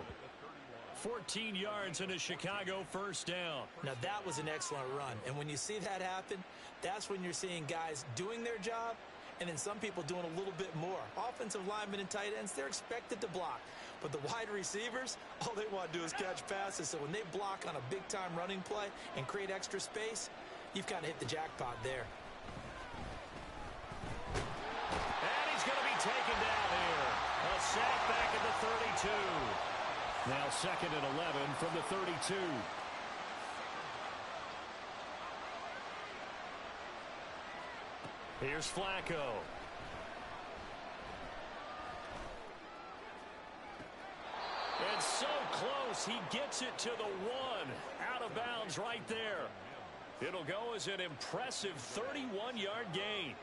14 yards and a Chicago first down. Now that was an excellent run. And when you see that happen, that's when you're seeing guys doing their job and then some people doing a little bit more. Offensive linemen and tight ends, they're expected to block. But the wide receivers, all they want to do is catch passes. So when they block on a big-time running play and create extra space, you've kind of hit the jackpot there. And he's going to be taken down here. A sack back at the 32. Now 2nd and 11 from the 32. Here's Flacco. And so close, he gets it to the 1. Out of bounds right there. It'll go as an impressive 31-yard gain.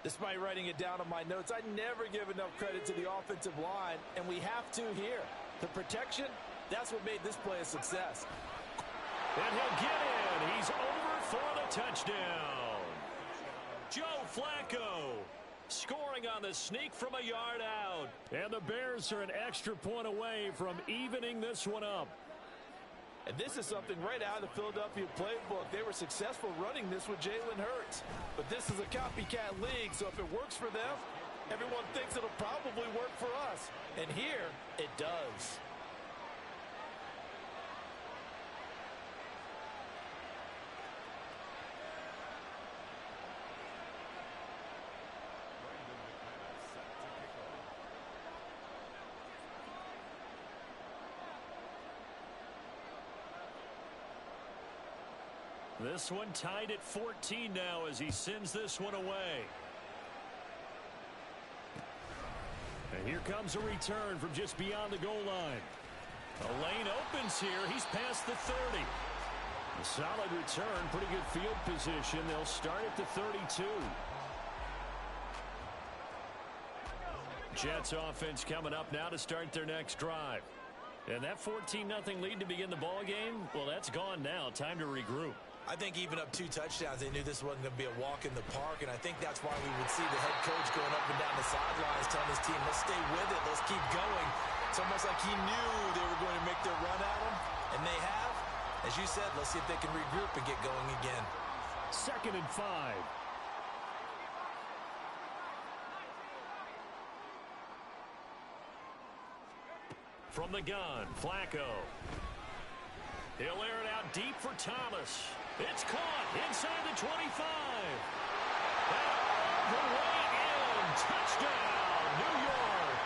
Despite writing it down on my notes, I never give enough credit to the offensive line, and we have to here. The protection, that's what made this play a success. And he'll get in. He's over for the touchdown. Joe Flacco scoring on the sneak from a yard out. And the Bears are an extra point away from evening this one up. And this is something right out of the Philadelphia playbook. They were successful running this with Jalen Hurts. But this is a copycat league, so if it works for them, everyone thinks it'll probably work for us. And here, it does. This one tied at 14 now as he sends this one away. And here comes a return from just beyond the goal line. A lane opens here. He's past the 30. A solid return, pretty good field position. They'll start at the 32. Jets offense coming up now to start their next drive. And that 14-0 lead to begin the ball game, well, that's gone now. Time to regroup. I think even up 2 touchdowns, they knew this wasn't going to be a walk in the park, and I think that's why we would see the head coach going up and down the sidelines telling his team, let's stay with it, let's keep going. It's almost like he knew they were going to make their run at him, and they have. As you said, let's see if they can regroup and get going again. 2nd and 5. From the gun, Flacco. He'll air it out deep for Thomas. It's caught inside the 25. And all the way in. Touchdown, New York.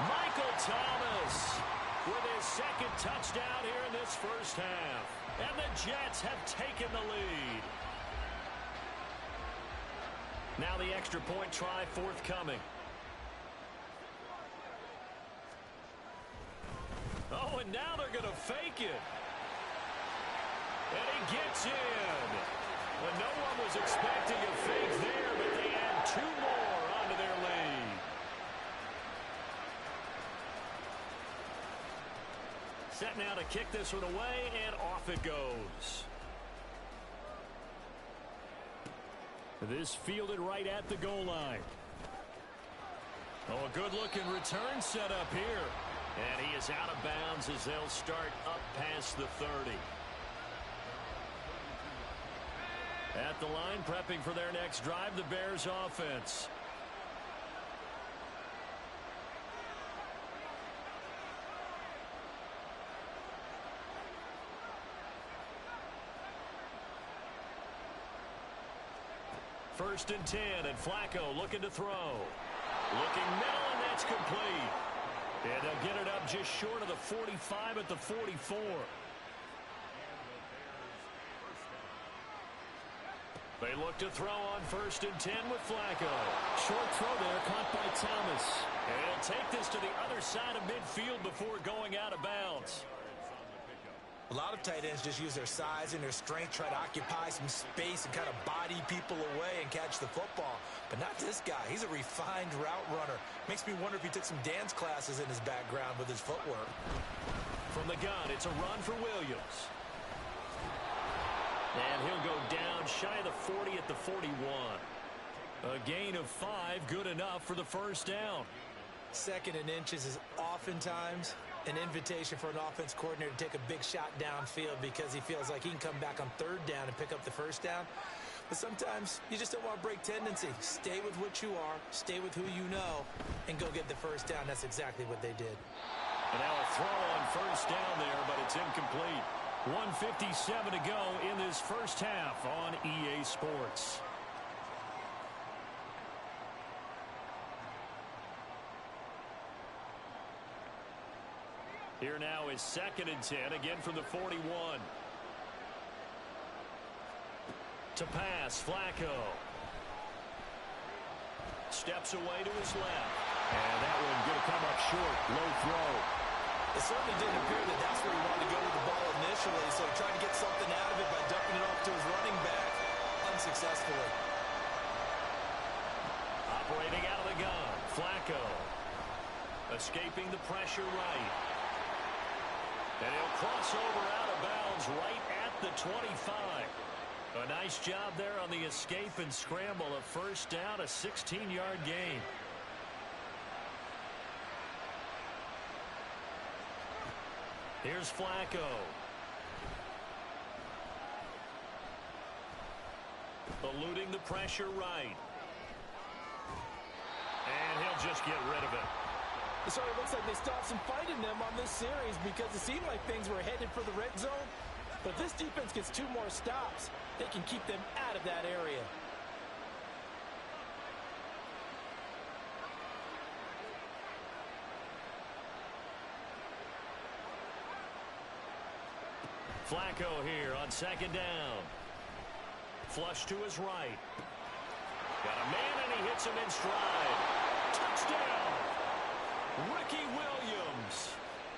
Michael Thomas with his 2nd touchdown here in this first half. And the Jets have taken the lead. Now the extra point try forthcoming. Oh, and now they're going to fake it. And he gets in. Well, no one was expecting a fake there, but they add 2 more onto their lead. Set now to kick this one away, and off it goes. This fielded right at the goal line. Oh, a good-looking return set up here. And he is out of bounds as they'll start up past the 30. At the line, prepping for their next drive, the Bears offense. First and 10, and Flacco looking to throw. Looking middle, and that's complete. And they'll get it up just short of the 45 at the 44. They look to throw on first and 10 with Flacco. Short throw there, caught by Thomas. And he'll take this to the other side of midfield before going out of bounds. A lot of tight ends just use their size and their strength, try to occupy some space and kind of body people away and catch the football. But not this guy. He's a refined route runner. Makes me wonder if he took some dance classes in his background with his footwork. From the gun, it's a run for Williams. And he'll go down shy of the 40 at the 41. A gain of 5, good enough for the first down. Second and inches is oftentimes an invitation for an offense coordinator to take a big shot downfield because he feels like he can come back on third down and pick up the first down. But sometimes you just don't want to break tendency. Stay with what you are, stay with who you know, and go get the first down. That's exactly what they did. And now a throw on first down there, but it's incomplete. 1:57 to go in this first half on EA Sports. Here now is second and 10, again from the 41. To pass, Flacco. Steps away to his left. And that one going to come up short. Low throw. It certainly didn't appear that that's where he wanted to go with the ball initially, so he tried to get something out of it by dumping it off to his running back unsuccessfully. Operating out of the gun, Flacco. Escaping the pressure right. And he'll cross over out of bounds right at the 25. A nice job there on the escape and scramble. A first down, a 16-yard gain. Here's Flacco. Eluding the pressure right. And he'll just get rid of it. It sort of looks like they stopped some fight in them on this series because it seemed like things were headed for the red zone. But this defense gets 2 more stops. They can keep them out of that area. Flacco here on second down. Flush to his right. Got a man, and he hits him in stride. Touchdown! Ricky Williams.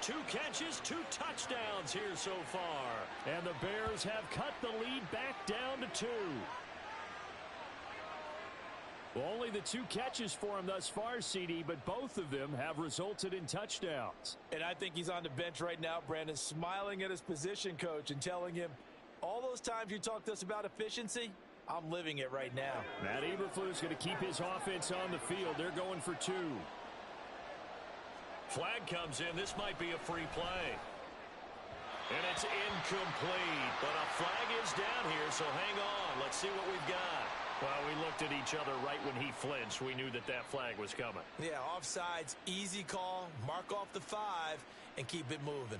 2 catches, 2 touchdowns here so far. And the Bears have cut the lead back down to 2. Well, only the 2 catches for him thus far, CD, but both of them have resulted in touchdowns. And I think he's on the bench right now, Brandon, smiling at his position coach and telling him, all those times you talked to us about efficiency, I'm living it right now. Matt Eberflus going to keep his offense on the field. They're going for 2. Flag comes in. This might be a free play. And it's incomplete. But a flag is down here, so hang on. Let's see what we've got. Well, we looked at each other right when he flinched. We knew that that flag was coming. Yeah, offsides, easy call. Mark off the 5 and keep it moving.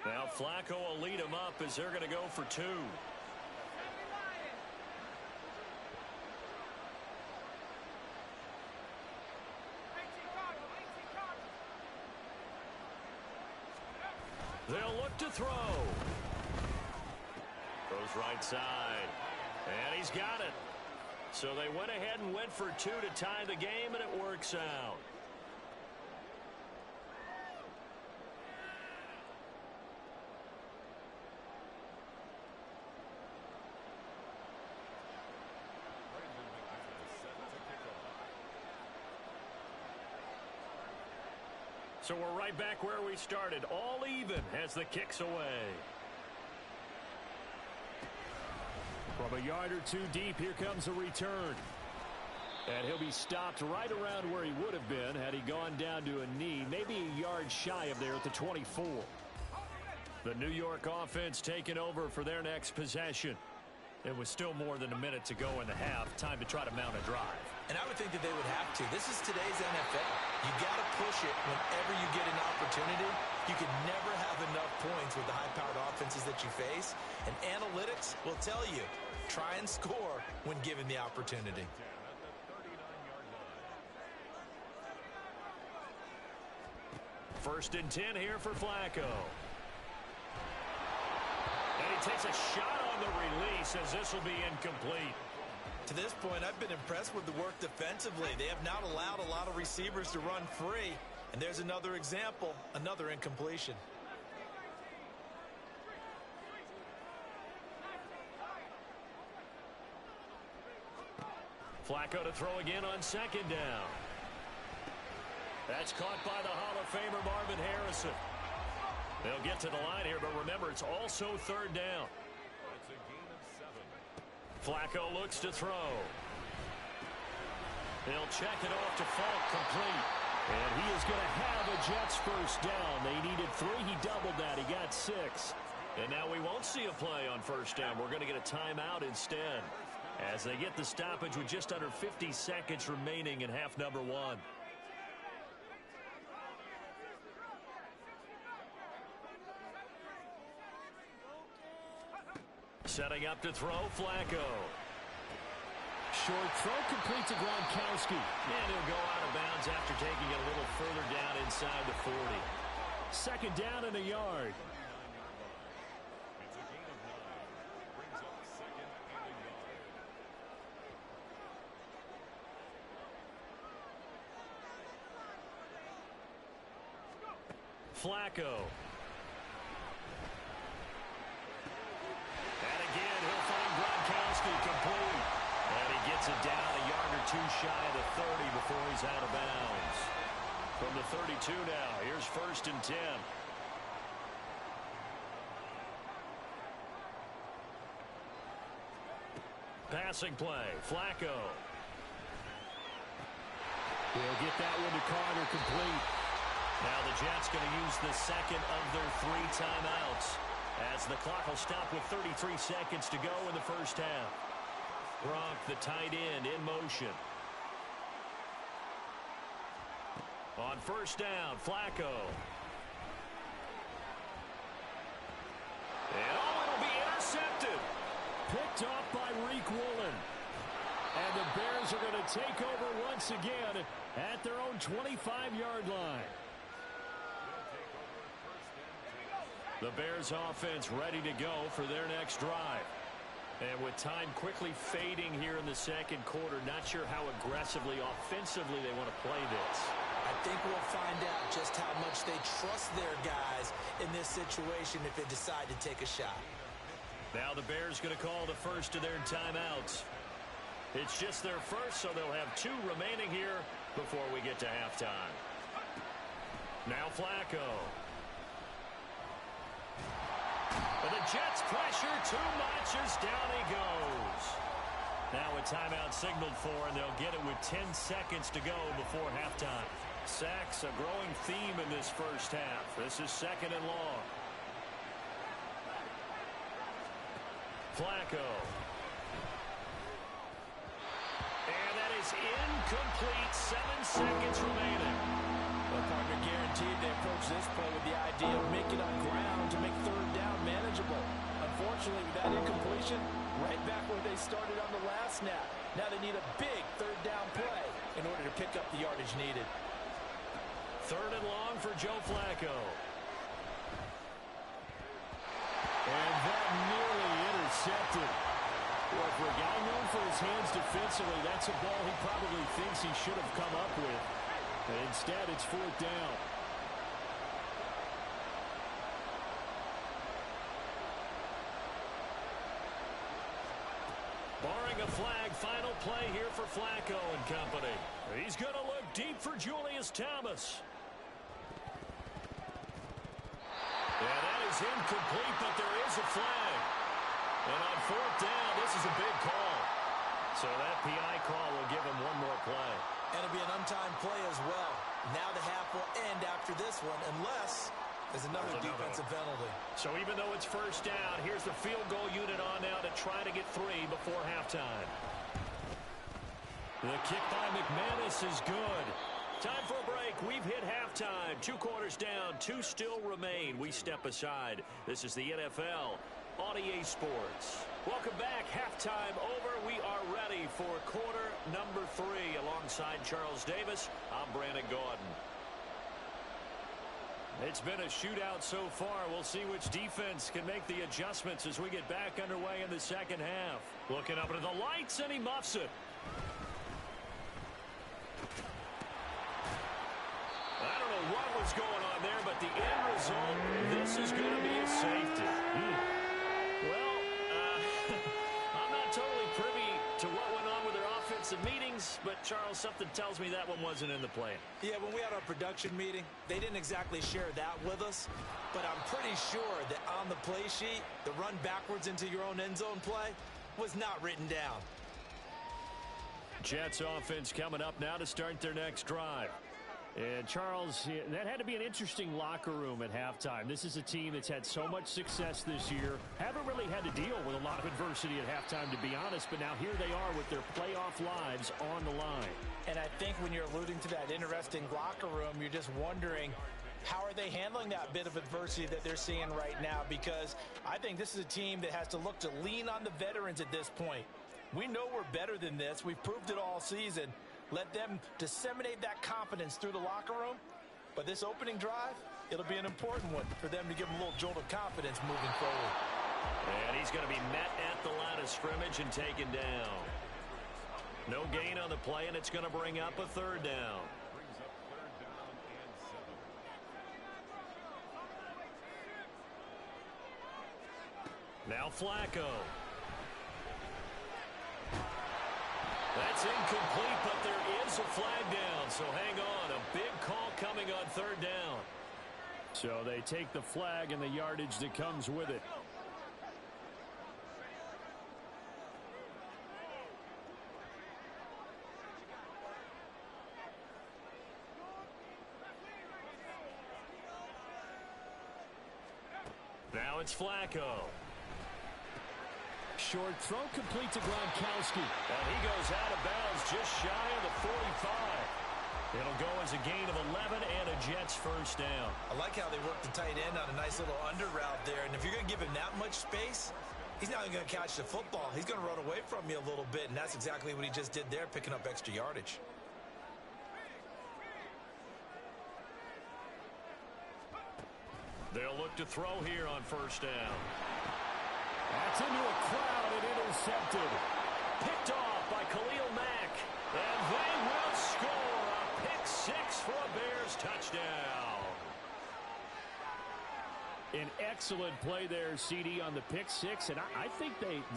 Now Flacco will lead him up as they're going to go for 2. They'll look to throw. Throws right side. And he's got it. So they went ahead and went for 2 to tie the game, and it works out. So we're right back where we started, all even as the kick's away. From a yard or 2 deep, here comes a return. And he'll be stopped right around where he would have been had he gone down to a knee, maybe a yard shy of there at the 24. The New York offense taking over for their next possession. It was still more than a minute to go in the half. Time to try to mount a drive. And I would think that they would have to. This is today's NFL. You got to push it whenever you get an opportunity. You You can never have enough points with the high-powered offenses that you face, and analytics will tell you, try and score when given the opportunity. First and 10 here for Flacco. And he takes a shot on the release as this will be incomplete. To this point, I've been impressed with the work defensively. They have not allowed a lot of receivers to run free. And there's another example, another incompletion. Flacco to throw again on second down. That's caught by the Hall of Famer Marvin Harrison. They'll get to the line here, but remember, it's also third down. Flacco looks to throw. They'll check it off to Falk, complete. And he is going to have a Jets first down. They needed 3. He doubled that. He got 6. And now we won't see a play on first down. We're going to get a timeout instead as they get the stoppage with just under 50 seconds remaining in half number 1. Setting up to throw, Flacco. Short throw complete to Gronkowski. And he'll go out of bounds after taking it a little further down inside the 40. Second down and a yard. Flacco. And again, he'll find Gronkowski complete. And he gets it down a yard or 2 shy of the 30 before he's out of bounds. From the 32 now, here's first and 10. Passing play, Flacco. He'll get that one to Carter, complete. Now the Jets going to use the second of their 3 timeouts as the clock will stop with 33 seconds to go in the first half. Gronk, the tight end, in motion. On first down, Flacco. And it'll be intercepted. Picked off by Reek Woolen. And the Bears are going to take over once again at their own 25-yard line. The Bears offense ready to go for their next drive. And with time quickly fading here in the second quarter, not sure how aggressively, offensively they want to play this. I think we'll find out just how much they trust their guys in this situation if they decide to take a shot. Now the Bears going to call the first of their timeouts. It's just their first, so they'll have 2 remaining here before we get to halftime. Now Flacco. But the Jets pressure too much as down he goes. Now a timeout signaled for, and they'll get it with 10 seconds to go before halftime. Sacks, a growing theme in this first half. This is second and long. Flacco. And that is incomplete. 7 seconds remaining. Well, partner, guaranteed they approach this play with the idea of making up ground to make third down manageable. Unfortunately, with that incompletion, right back where they started on the last snap. Now they need a big third down play in order to pick up the yardage needed. Third and long for Joe Flacco. And that nearly intercepted. Well, for a guy known for his hands defensively, that's a ball he probably thinks he should have come up with. Instead, it's fourth down. Barring a flag, final play here for Flacco and company. He's going to look deep for Julius Thomas. Yeah, that is incomplete, but there is a flag. And on fourth down, this is a big call. So that PI call will give him one more play. And it'll be an untimed play as well. Now the half will end after this one, unless there's another defensive penalty. So even though it's first down, here's the field goal unit on now to try to get 3 before halftime. The kick by McManus is good. Time for a break. We've hit halftime. 2 quarters down. 2 still remain. We step aside. This is the NFL on EA Sports. Welcome back. Halftime over. We are ready for quarter number 3. Alongside Charles Davis, I'm Brandon Gaudin. It's been a shootout so far. We'll see which defense can make the adjustments as we get back underway in the second half. Looking up into the lights, and he muffs it. I don't know what was going on there, but the end result, this is going to be a safety. Well, I'm not totally privy to what went on with their offensive meetings, but, Charles, something tells me that one wasn't in the plan. Yeah, when we had our production meeting, they didn't exactly share that with us, but I'm pretty sure that on the play sheet, the run backwards into your own end zone play was not written down. Jets offense coming up now to start their next drive. And, Charles, that had to be an interesting locker room at halftime. This is a team that's had so much success this year. Haven't really had to deal with a lot of adversity at halftime, to be honest. But now here they are with their playoff lives on the line. And I think when you're alluding to that interesting locker room, you're just wondering, how are they handling that bit of adversity that they're seeing right now? Because I think this is a team that has to look to lean on the veterans at this point. We know we're better than this. We've proved it all season. Let them disseminate that confidence through the locker room. But this opening drive, it'll be an important one for them to give them a little jolt of confidence moving forward. And he's going to be met at the line of scrimmage and taken down. No gain on the play, and it's going to bring up a 3rd down. Now Flacco. That's incomplete, but there is a flag down, so hang on. A big call coming on 3rd down. So they take the flag and the yardage that comes with it. Now it's Flacco. Short throw complete to Gronkowski. And he goes out of bounds just shy of the 45. It'll go as a gain of 11 and a Jets 1st down. I like how they worked the tight end on a nice little under route there. And if you're going to give him that much space, he's not going to catch the football. He's going to run away from you a little bit, and that's exactly what he just did there, picking up extra yardage. They'll look to throw here on 1st down. That's into a crowd and intercepted. Picked off by Khalil Mack. And they will score a pick 6 for a Bears touchdown. An excellent play there, CD, on the pick 6. And I think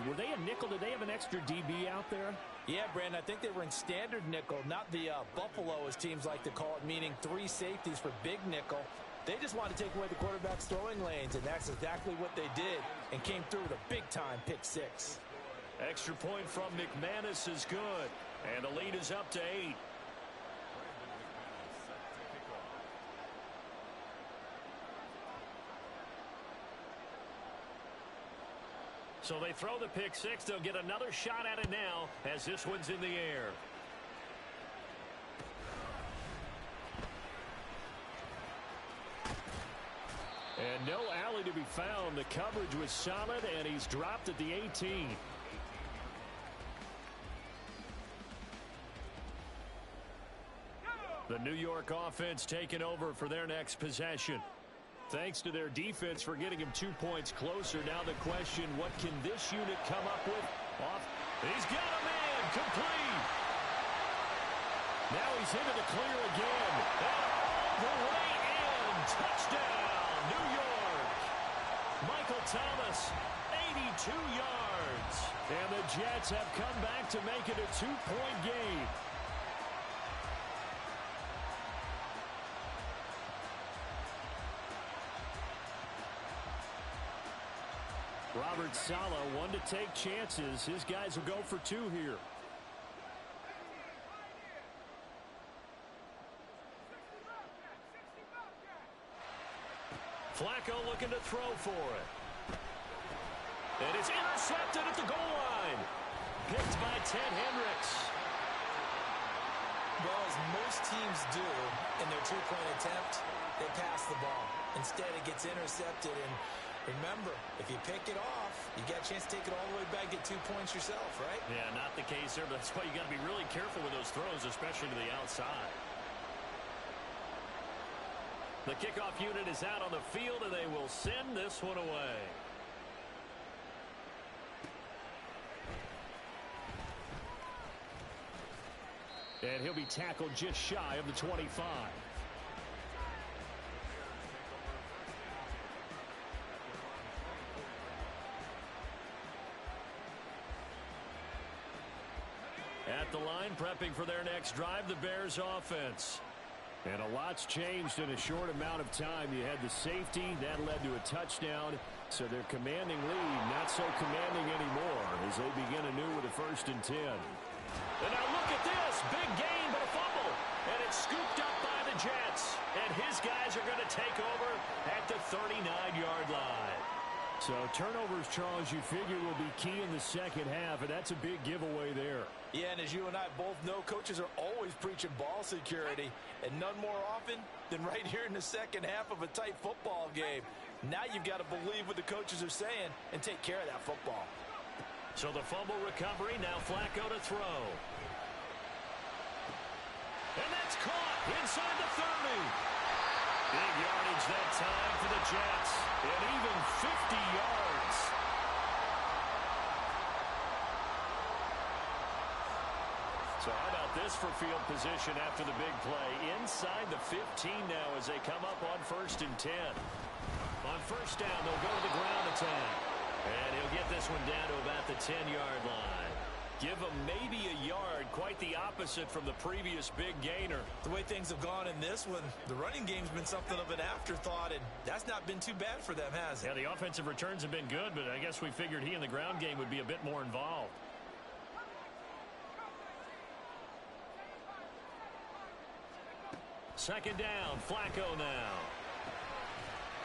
were they a nickel? Did they have an extra DB out there? Yeah, Brandon, I think they were in standard nickel, not the Buffalo, as teams like to call it, meaning 3 safeties for big nickel. They just wanted to take away the quarterback's throwing lanes, and that's exactly what they did, and came through with a big-time pick 6. Extra point from McManus is good, and the lead is up to 8. So they throw the pick 6. They'll get another shot at it now as this one's in the air. And no alley to be found. The coverage was solid, and he's dropped at the 18. The New York offense taking over for their next possession. Thanks to their defense for getting him 2 points closer. Now the question, what can this unit come up with? He's got a man, complete. Now he's into the clear again. And all the way in. Touchdown, New York. Michael Thomas, 82 yards. And the Jets have come back to make it a 2-point game. Robert Saleh, one to take chances. His guys will go for 2 here. Flacco looking to throw for it. And it's intercepted at the goal line. Picked by Ted Hendricks. Well, as most teams do in their two-point attempt, they pass the ball. Instead, it gets intercepted. And remember, if you pick it off, you got a chance to take it all the way back, get 2 points yourself, right? Yeah, not the case there, but that's why you got to be really careful with those throws, especially to the outside. The kickoff unit is out on the field, and they will send this one away. And he'll be tackled just shy of the 25. At the line, prepping for their next drive, the Bears offense. And a lot's changed in a short amount of time. You had the safety. That led to a touchdown. So their commanding lead, not so commanding anymore as they begin anew with a 1st and 10. And now look at this. Big gain, but a fumble. And it's scooped up by the Jets. And his guys are going to take over at the 39-yard line. So turnovers, Charles, you figure will be key in the second half, and that's a big giveaway there. Yeah, and as you and I both know, coaches are always preaching ball security, and none more often than right here in the second half of a tight football game. Now you've got to believe what the coaches are saying and take care of that football. So the fumble recovery, now Flacco to throw. And that's caught inside the 30. Big yardage that time for the Jets. And even 50 yards. So how about this for field position after the big play? Inside the 15 now as they come up on 1st and 10. On 1st down, they'll go to the ground attack. And he'll get this one down to about the 10-yard line. Give him maybe a yard, quite the opposite from the previous big gainer. The way things have gone in this one, the running game's been something of an afterthought, and that's not been too bad for them, has it? Yeah, the offensive returns have been good, but I guess we figured he in the ground game would be a bit more involved. Second down, Flacco now.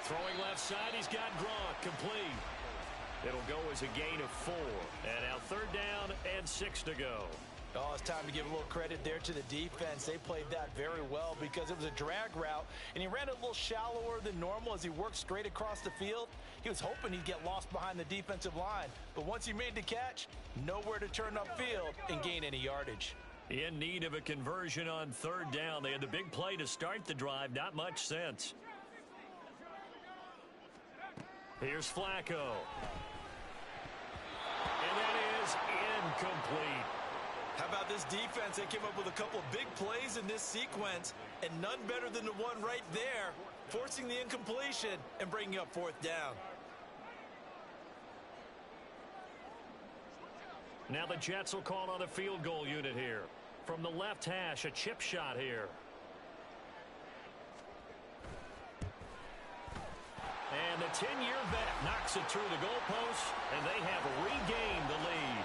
Throwing left side, he's got Gronk, complete. It'll go as a gain of 4. And now 3rd down and 6 to go. Oh, it's time to give a little credit there to the defense. They played that very well because it was a drag route, and he ran it a little shallower than normal as he worked straight across the field. He was hoping he'd get lost behind the defensive line, but once he made the catch, nowhere to turn upfield and gain any yardage. In need of a conversion on 3rd down. They had the big play to start the drive. Not much sense. Here's Flacco. And that is incomplete. How about this defense? They came up with a couple of big plays in this sequence, and none better than the one right there, forcing the incompletion and bringing up 4th down. Now the Jets will call on the field goal unit here. From the left hash, a chip shot here. And the 10-year vet knocks it through the goalpost, and they have regained the lead.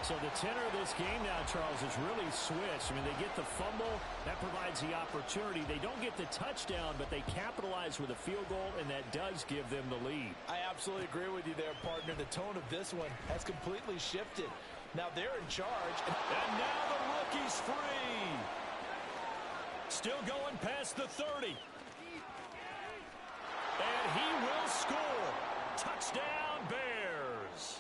So the tenor of this game now, Charles, is really switched. I mean, they get the fumble. That provides the opportunity. They don't get the touchdown, but they capitalize with a field goal, and that does give them the lead. I absolutely agree with you there, partner. The tone of this one has completely shifted. Now they're in charge. And now the rookie's free. Still going past the 30. And he will score. Touchdown, Bears.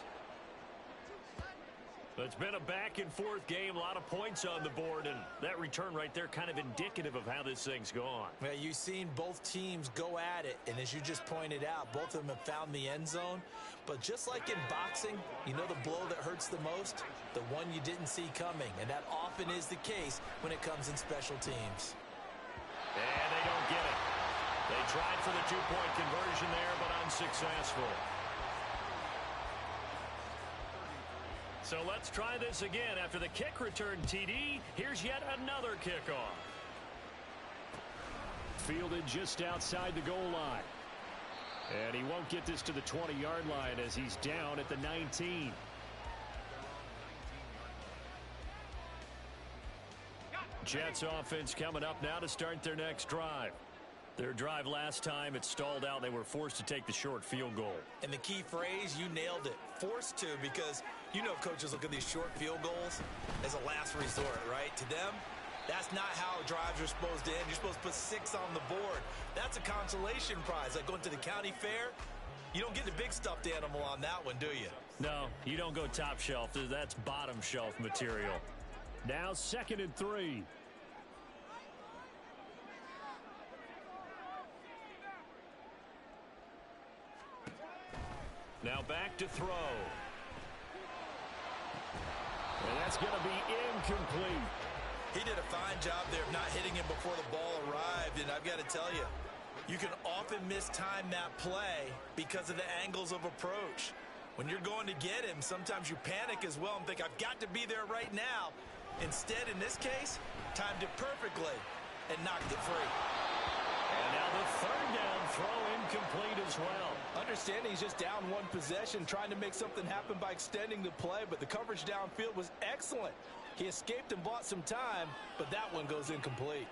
It's been a back-and-forth game, a lot of points on the board, and that return right there kind of indicative of how this thing's gone. Well, you've seen both teams go at it, and as you just pointed out, both of them have found the end zone. But just like in boxing, you know the blow that hurts the most? The one you didn't see coming, and that often is the case when it comes in special teams. And they don't get it. They tried for the two-point conversion there, but unsuccessful. So let's try this again. After the kick return TD, here's yet another kickoff. Fielded just outside the goal line. And he won't get this to the 20-yard line as he's down at the 19. Jets offense coming up now to start their next drive. Their drive last time, it stalled out. They were forced to take the short field goal. And the key phrase, you nailed it, forced to, because you know coaches look at these short field goals as a last resort, right? To them, That's not how drives are supposed to end. You're supposed to put 6 on the board. That's a consolation prize. Like going to the county fair, you don't get the big stuffed animal on that one, do you? No, you don't go top shelf. That's bottom shelf material. Now 2nd and 3. Now back to throw. And that's going to be incomplete. He did a fine job there of not hitting him before the ball arrived, and I've got to tell you, you can often mistime that play because of the angles of approach. When you're going to get him, sometimes you panic as well and think, I've got to be there right now. Instead, in this case, timed it perfectly and knocked it free. And now the 3rd down throw incomplete as well. Understanding he's just down 1 possession, trying to make something happen by extending the play, but the coverage downfield was excellent. He escaped and bought some time, but that one goes incomplete.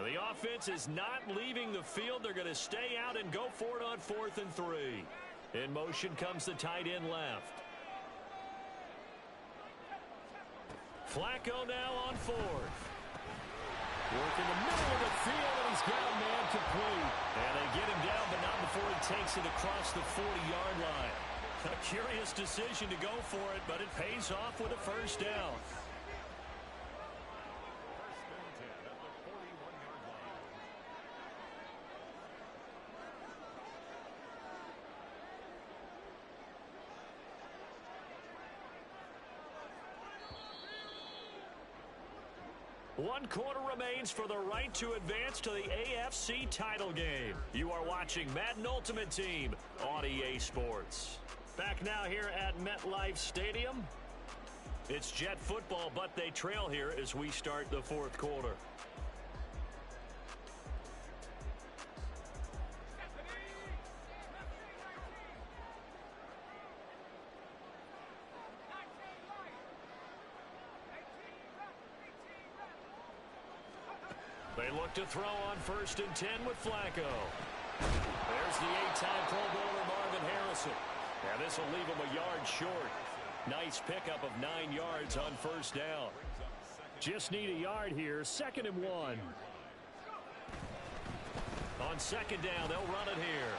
The offense is not leaving the field. They're going to stay out and go for it on 4th and 3. In motion comes the tight end left. Flacco now on 4th. Work in the middle of the field, and he's got a man complete. And they get him down, but not before he takes it across the 40-yard line. A curious decision to go for it, but it pays off with a 1st down. One quarter remains for the right to advance to the AFC title game. You are watching Madden Ultimate Team on EA Sports. Back now here at MetLife Stadium. It's Jet football, but they trail here as we start the 4th quarter. They look to throw on 1st and 10 with Flacco. There's the 8-time Pro Bowler Marvin Harrison. And this will leave him a yard short. Nice pickup of 9 yards on 1st down. Just need a yard here. 2nd and 1. On 2nd down, they'll run it here.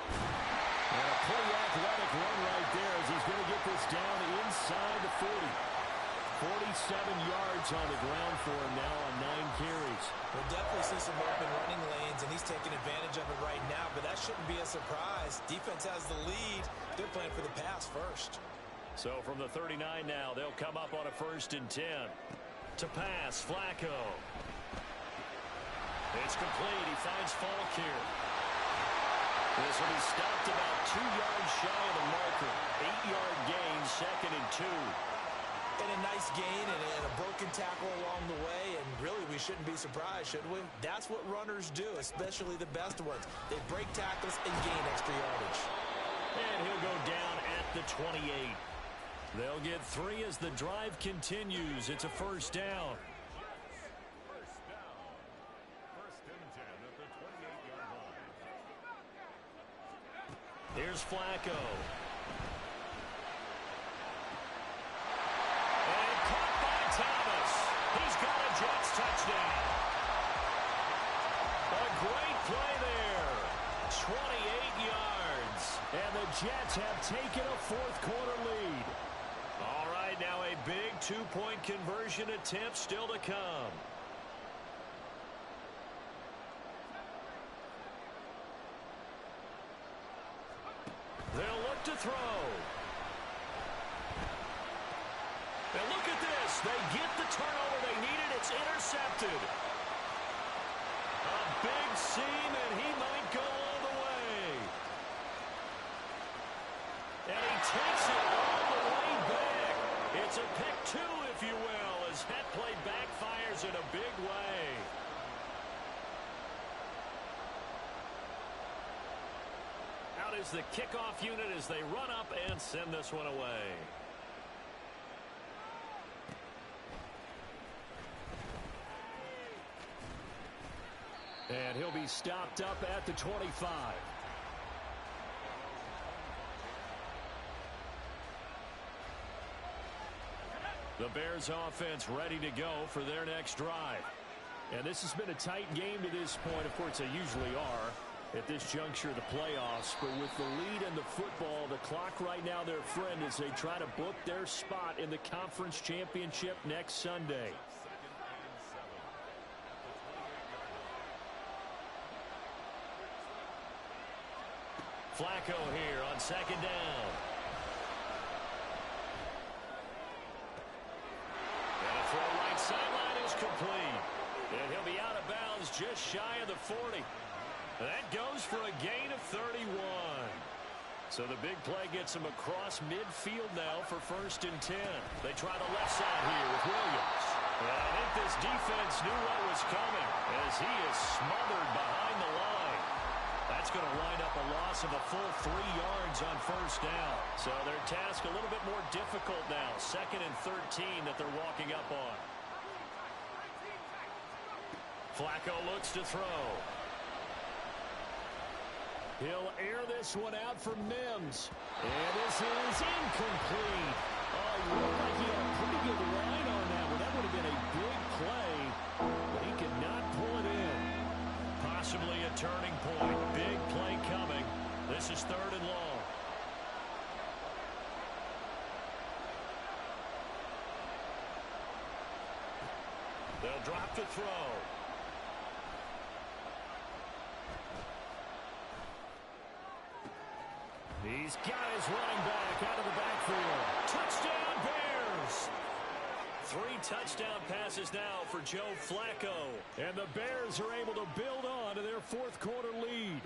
And a pretty athletic run right there as he's going to get this down inside the 40. 47 yards on the ground for him now on 9 carries. We'll definitely see some open running lanes, and he's taking advantage of it right now, but that shouldn't be a surprise. Defense has the lead. They're playing for the pass first. So from the 39 now, they'll come up on a 1st and 10. To pass, Flacco. It's complete. He finds Falk here. This will be stopped about 2 yards shy of the marker. 8-yard gain, 2nd and 2. And a nice gain and a broken tackle along the way, and really we shouldn't be surprised, should we? That's what runners do, especially the best ones. They break tackles and gain extra yardage. And he'll go down at the 28. They'll get 3 as the drive continues. It's a 1st down. Here's Flacco. He's got a Jets touchdown. A great play there. 28 yards. And the Jets have taken a 4th quarter lead. All right, now a big 2-point conversion attempt still to come. They'll look to throw. And look at this. They get the turnover they needed. It's intercepted. A big seam, and he might go all the way. And he takes it all the way back. It's a pick 2, if you will, as that play backfires in a big way. Out is the kickoff unit as they run up and send this one away. And he'll be stopped up at the 25. The Bears offense ready to go for their next drive. And this has been a tight game to this point. Of course, they usually are at this juncture of the playoffs. But with the lead in the football, the clock right now their friend as they try to book their spot in the conference championship next Sunday. Flacco here on second down. And a throw right sideline is complete. And he'll be out of bounds just shy of the 40. That goes for a gain of 31. So the big play gets him across midfield now for 1st and 10. They try the left side here with Williams. And I think this defense knew what was coming as he is smothered behind the line. That's going to wind up a loss of a full 3 yards on 1st down. So their task a little bit more difficult now. 2nd and 13 that they're walking up on. Flacco looks to throw. He'll air this one out for Mims. And this is incomplete. Oh, he looked like he had a pretty good line on that one. That would have been a big play, but he could not pull it in. Possibly a turning point. Big play coming. This is 3rd and long. They'll drop the throw. He's got his running back out of the backfield. Touchdown, Bears! 3 touchdown passes now for Joe Flacco. And the Bears are able to build on to their 4th quarter lead.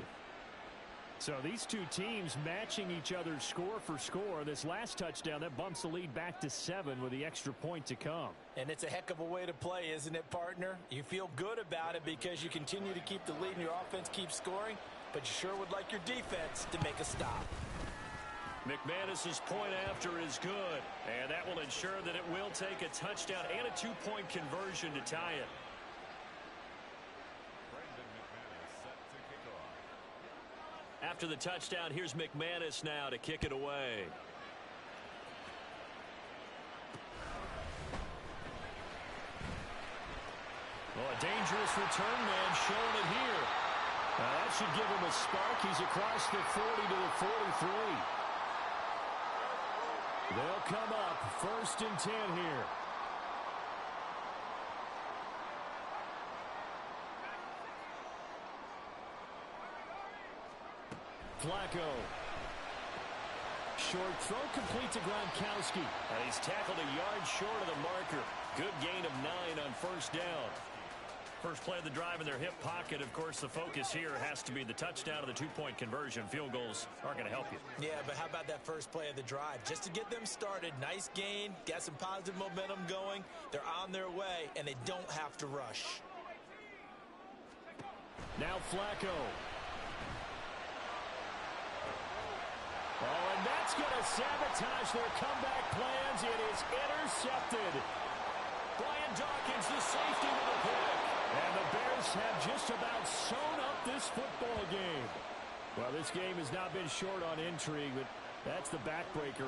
So these two teams matching each other's score for score. This last touchdown, that bumps the lead back to 7 with the extra point to come. And it's a heck of a way to play, isn't it, partner? You feel good about it because you continue to keep the lead and your offense keeps scoring, but you sure would like your defense to make a stop. McManus's point after is good, and that will ensure that it will take a touchdown and a 2-point conversion to tie it. After the touchdown, here's McManus now to kick it away. Well, a dangerous return man showing it here. That should give him a spark. He's across the 40 to the 43. They'll come up 1st and 10 here. Flacco. Short throw complete to Gronkowski. And he's tackled a yard short of the marker. Good gain of 9 on 1st down. First play of the drive in their hip pocket. Of course, the focus here has to be the touchdown of the 2-point conversion. Field goals aren't going to help you. Yeah, but how about that first play of the drive? Just to get them started, nice gain, got some positive momentum going. They're on their way, and they don't have to rush. Now Flacco. Oh, and that's going to sabotage their comeback plans. It is intercepted. Brian Dawkins, the safety with a pick. And the Bears have just about sewn up this football game. Well, this game has not been short on intrigue, but that's the backbreaker.